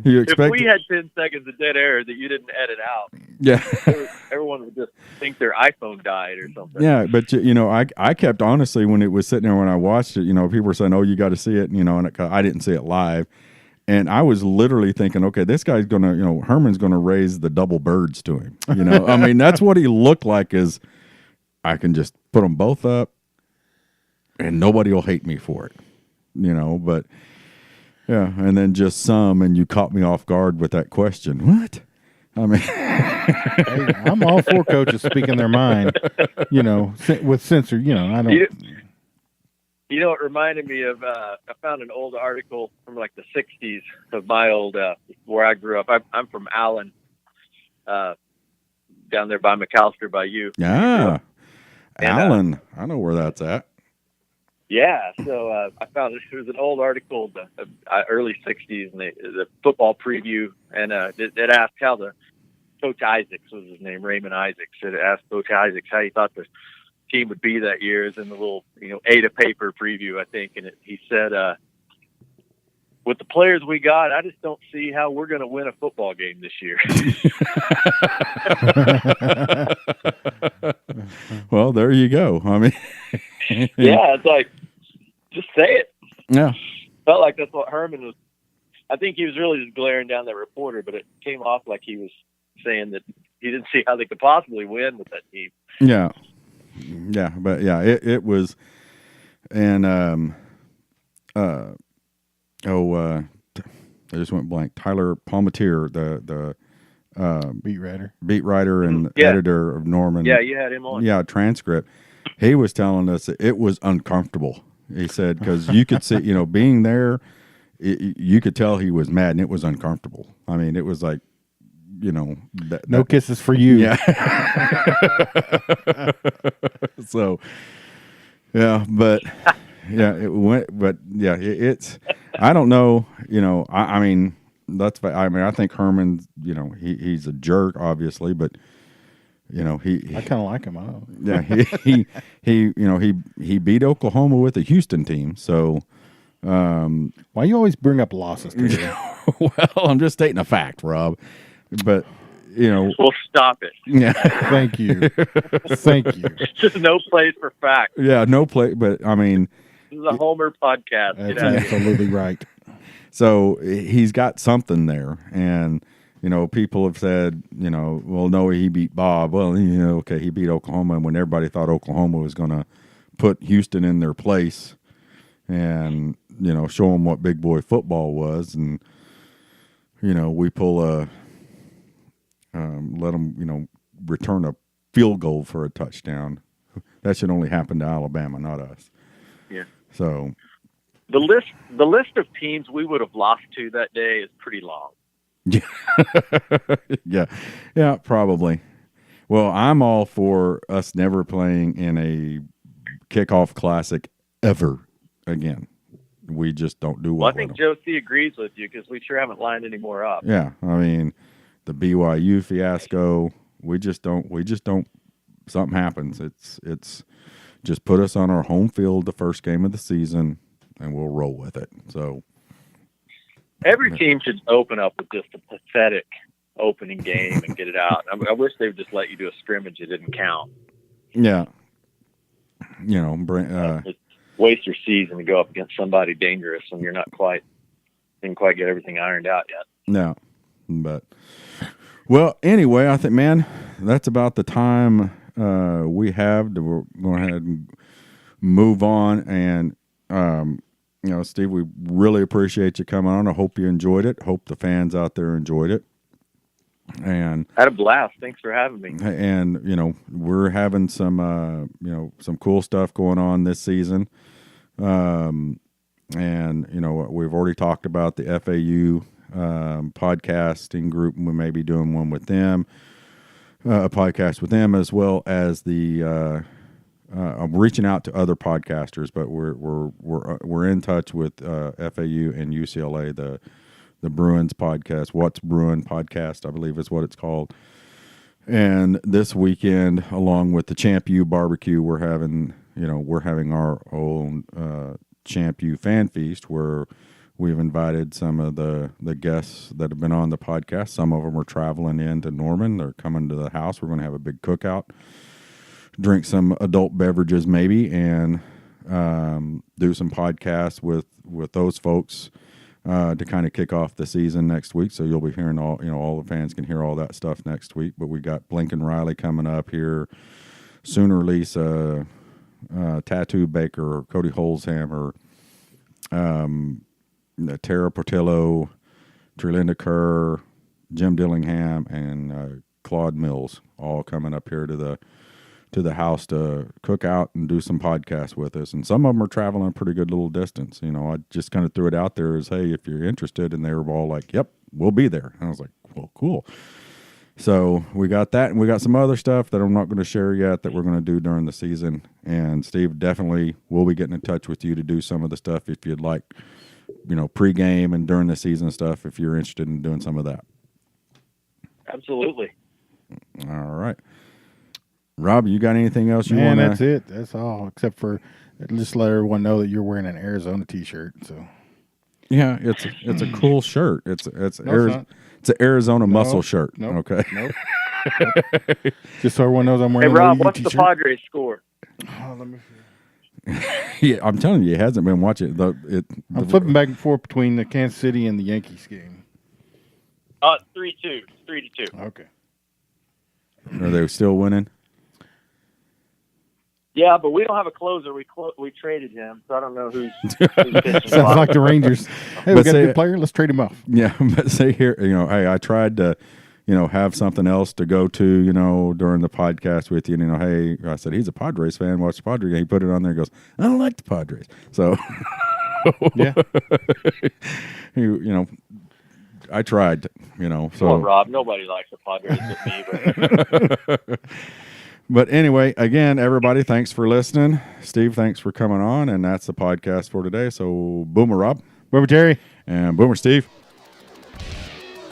You If expect? we had 10 seconds of dead air that you didn't edit out, Yeah. everyone would just think their iPhone died or something. Yeah, but I kept honestly when it was sitting there when I watched it, people were saying, "Oh, you got to see it," and I didn't see it live, and I was literally thinking, "Okay, this guy's gonna, Herman's gonna raise the double birds to him." I mean, that's what he looked like. Is I can just put them both up, and nobody will hate me for it, But yeah, and then just some, and you caught me off guard with that question. What? I mean. Hey, I'm all for coaches speaking their mind, with censor. I don't. It reminded me of, I found an old article from like the 60s of my old, where I grew up. I'm from Allen, down there by McAllister by you. Yeah. And, Allen. I know where that's at. Yeah, so I found it was an old article, the early 60s, and the football preview, and it asked how the Coach Isaacs was his name, Raymond Isaacs. It asked Coach Isaacs how he thought the team would be that year, as in the little, Ada paper preview, I think, and he said, with the players we got, I just don't see how we're going to win a football game this year. Well, there you go. I mean, yeah, it's like, just say it. Yeah. Felt like that's what Herman was. I think he was really just glaring down that reporter, but it came off like he was saying that he didn't see how they could possibly win with that team. Yeah. Yeah. But yeah, it was, and, I just went blank. Tyler Palmatier, the beat writer and editor of Norman. Yeah, you had him on. Yeah, transcript. He was telling us that it was uncomfortable. He said because you could see, being there, you could tell he was mad, and it was uncomfortable. I mean, it was like, no kisses for you. Yeah. So, yeah, but. Yeah, it went, but yeah, it's. I don't know, I mean, I think Herman, he's a jerk, obviously, but he. I kind of like him. I don't. Yeah, he beat Oklahoma with a Houston team. So, why you always bring up losses? Well, I'm just stating a fact, Rob. But Well, stop it. Yeah. Thank you. Thank you. Just no place for facts. Yeah, no play. But I mean. This is a Homer podcast. That's absolutely right. So he's got something there, and people have said, well, no, he beat Bob. Well, okay, he beat Oklahoma, and when everybody thought Oklahoma was going to put Houston in their place, and show them what big boy football was, and we pull a let them return a field goal for a touchdown. That should only happen to Alabama, not us. Yeah. So the list of teams we would have lost to that day is pretty long. Yeah, probably. Well, I'm all for us never playing in a kickoff classic ever again. We just don't do well. Well, I think Joe C agrees with you because we sure haven't lined any more up. Yeah, I mean, the BYU fiasco. We just don't. Something happens. It's just put us on our home field the first game of the season, and we'll roll with it. So every team should open up with just a pathetic opening game and get it out. I wish they would just let you do a scrimmage that didn't count. Yeah, you know, waste your season to go up against somebody dangerous when you're not didn't quite get everything ironed out yet. No, but well, anyway, I think, man, that's about the time we have to go ahead and move on. And you know, Steve, we really appreciate you coming on. I hope you enjoyed it. Hope the fans out there enjoyed it. And I had a blast. Thanks for having me. And you know, we're having some some cool stuff going on this season. And you know, we've already talked about the FAU podcasting group. We may be doing one with them, a podcast with them, as well as the I'm reaching out to other podcasters, but we're in touch with FAU and UCLA, the Bruins podcast, What's Bruin podcast, I believe is what it's called. And this weekend, along with the Champ U barbecue, we're having our own Champ U fan feast where we've invited some of the guests that have been on the podcast. Some of them are traveling into Norman. They're coming to the house. We're going to have a big cookout, drink some adult beverages maybe, and do some podcasts with those folks to kind of kick off the season next week. So you'll be hearing all the fans can hear all that stuff next week. But we got Blinken Riley coming up here, Sooner Lisa, Tattoo Baker, Cody Holzhammer, Tara Portillo, Trelinda Kerr, Jim Dillingham, and Claude Mills, all coming up here to the house to cook out and do some podcasts with us. And some of them are traveling a pretty good little distance. You know, I just kind of threw it out there as, hey, if you're interested, and they were all like, yep, we'll be there. And I was like, well, cool. So we got that, and we got some other stuff that I'm not going to share yet that we're going to do during the season. And Steve, definitely will be getting in touch with you to do some of the stuff if you'd like, pregame and during the season stuff, if you're interested in doing some of that. Absolutely. All right. Rob, you got anything else you want to? That's it. That's all, except for just let everyone know that you're wearing an Arizona t-shirt. So yeah, it's a cool shirt. It's an Arizona muscle shirt. Nope, okay. Nope. Just so everyone knows I'm wearing. Hey Rob, an what's t-shirt. the Padres score? Oh, let me see. Yeah, I'm telling you, he hasn't been watching. I'm flipping back and forth between the Kansas City and the Yankees game. 3-2. 3-2. Okay. Are they still winning? Yeah, but we don't have a closer. We traded him, so I don't know who's pitching. Sounds like the Rangers. Hey, we got a good player. Let's trade him off. Yeah, but say here, hey, I tried to, have something else to go to, during the podcast with you. And, hey, I said, he's a Padres fan. Watch the Padres game. He put it on there and goes, I don't like the Padres. So, yeah. I tried, so. Well, Rob, nobody likes the Padres but me. But anyway, again, everybody, thanks for listening. Steve, thanks for coming on. And that's the podcast for today. So, Boomer Rob. Boomer Terry. And Boomer Steve.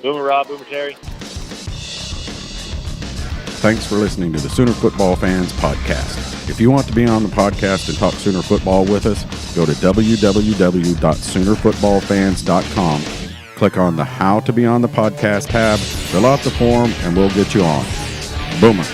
Boomer Rob, Boomer Terry. Thanks for listening to the Sooner Football Fans Podcast. If you want to be on the podcast and talk Sooner football with us, go to www.soonerfootballfans.com. Click on the How to Be on the Podcast tab, fill out the form, and we'll get you on. Boomer.